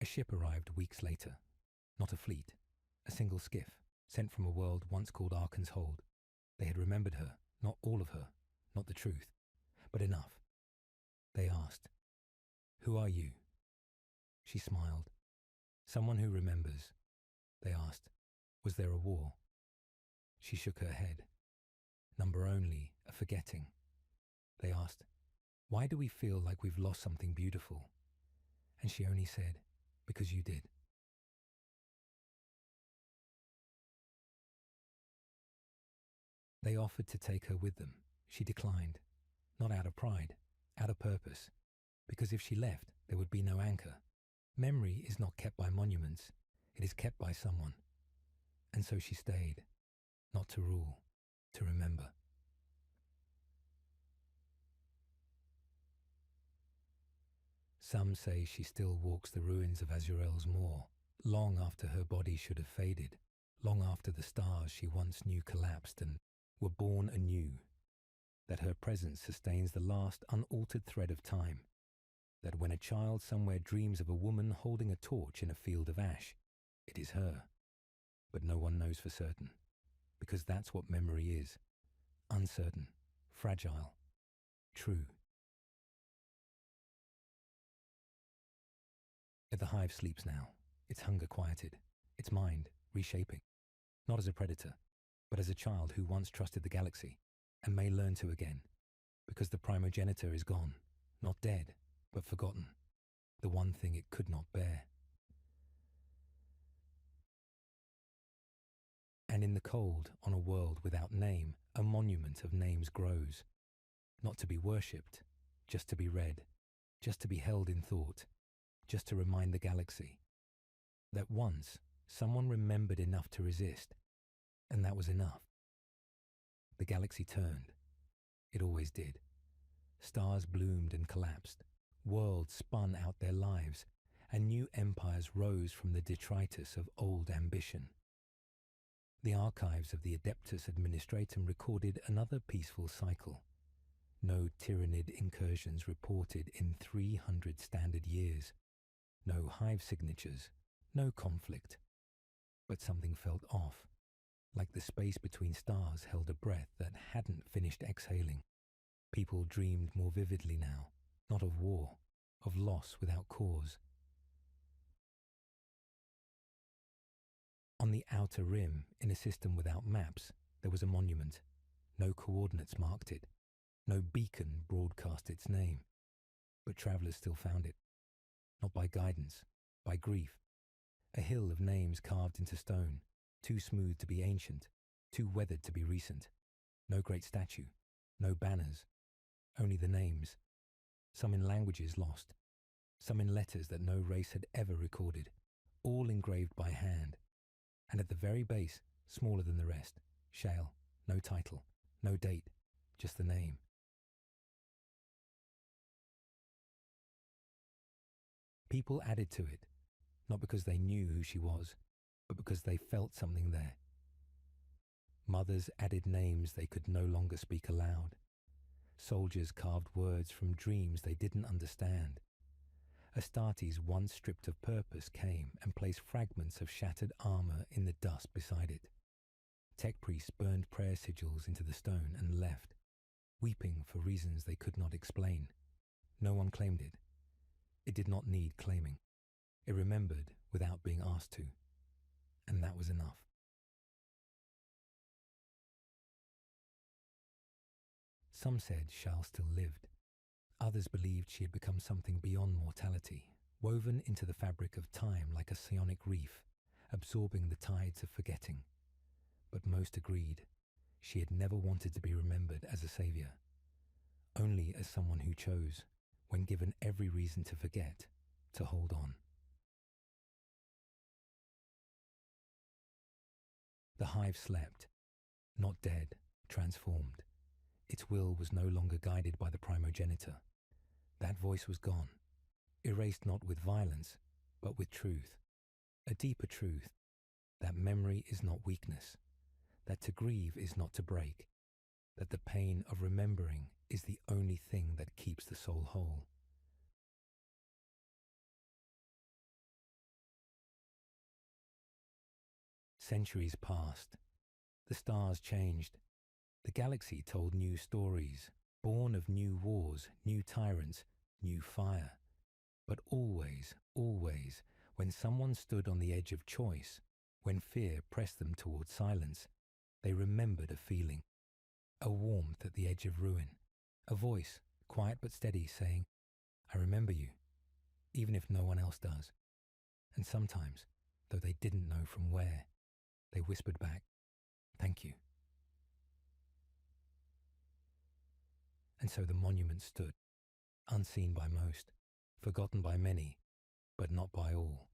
Speaker 1: A ship arrived weeks later. Not a fleet, a single skiff, sent from a world once called Arkan's Hold. They had remembered her, not all of her, not the truth, but enough. They asked, "Who are you?" She smiled. "Someone who remembers." They asked, "Was there a war?" She shook her head. "Number only, a forgetting." They asked, "Why do we feel like we've lost something beautiful?" And she only said, "Because you did." They offered to take her with them. She declined, not out of pride, out of purpose, because if she left, there would be no anchor. Memory is not kept by monuments, it is kept by someone. And so she stayed, not to rule, to remember. Some say she still walks the ruins of Azurel's moor, long after her body should have faded, long after the stars she once knew collapsed and were born anew, that her presence sustains the last unaltered thread of time, that when a child somewhere dreams of a woman holding a torch in a field of ash, it is her. But no one knows for certain, because that's what memory is, uncertain, fragile, true. Yet the hive sleeps now, its hunger quieted, its mind reshaping, not as a predator, but as a child who once trusted the galaxy, and may learn to again, because the primogenitor is gone, not dead, but forgotten, the one thing it could not bear. And in the cold, on a world without name, a monument of names grows, not to be worshipped, just to be read, just to be held in thought, just to remind the galaxy that once someone remembered enough to resist, and that was enough. The galaxy turned. It always did. Stars bloomed and collapsed. Worlds spun out their lives, and new empires rose from the detritus of old ambition. The archives of the Adeptus Administratum recorded another peaceful cycle. No Tyranid incursions reported in 300 standard years. No hive signatures, no conflict. But something felt off, like the space between stars held a breath that hadn't finished exhaling. People dreamed more vividly now, not of war, of loss without cause. On the outer rim, in a system without maps, there was a monument. No coordinates marked it. No beacon broadcast its name. But travellers still found it. Not by guidance, by grief. A hill of names carved into stone, too smooth to be ancient, too weathered to be recent. No great statue, no banners, only the names. Some in languages lost, some in letters that no race had ever recorded, all engraved by hand. And at the very base, smaller than the rest, shale, no title, no date, just the name. People added to it, not because they knew who she was, but because they felt something there. Mothers added names they could no longer speak aloud. Soldiers carved words from dreams they didn't understand. Astartes, once stripped of purpose, came and placed fragments of shattered armor in the dust beside it. Tech priests burned prayer sigils into the stone and left, weeping for reasons they could not explain. No one claimed it. It did not need claiming. It remembered without being asked to. And that was enough. Some said Shal still lived. Others believed she had become something beyond mortality, woven into the fabric of time like a psionic reef, absorbing the tides of forgetting. But most agreed she had never wanted to be remembered as a savior, only as someone who chose, when given every reason to forget, to hold on. The hive slept, not dead, transformed. Its will was no longer guided by the primogenitor. That voice was gone, erased not with violence, but with truth. A deeper truth, that memory is not weakness, that to grieve is not to break, that the pain of remembering is the only thing that keeps the soul whole. Centuries passed. The stars changed. The galaxy told new stories, born of new wars, new tyrants, new fire. But always, always, when someone stood on the edge of choice, when fear pressed them towards silence, they remembered a feeling, a warmth at the edge of ruin, a voice, quiet but steady, saying, "I remember you," even if no one else does. And sometimes, though they didn't know from where, they whispered back, "Thank you." And so the monument stood, unseen by most, forgotten by many, but not by all.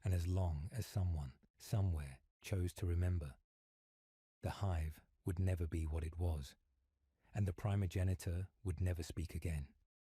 Speaker 1: And as long as someone, somewhere, chose to remember, the hive would never be what it was, and the primogenitor would never speak again.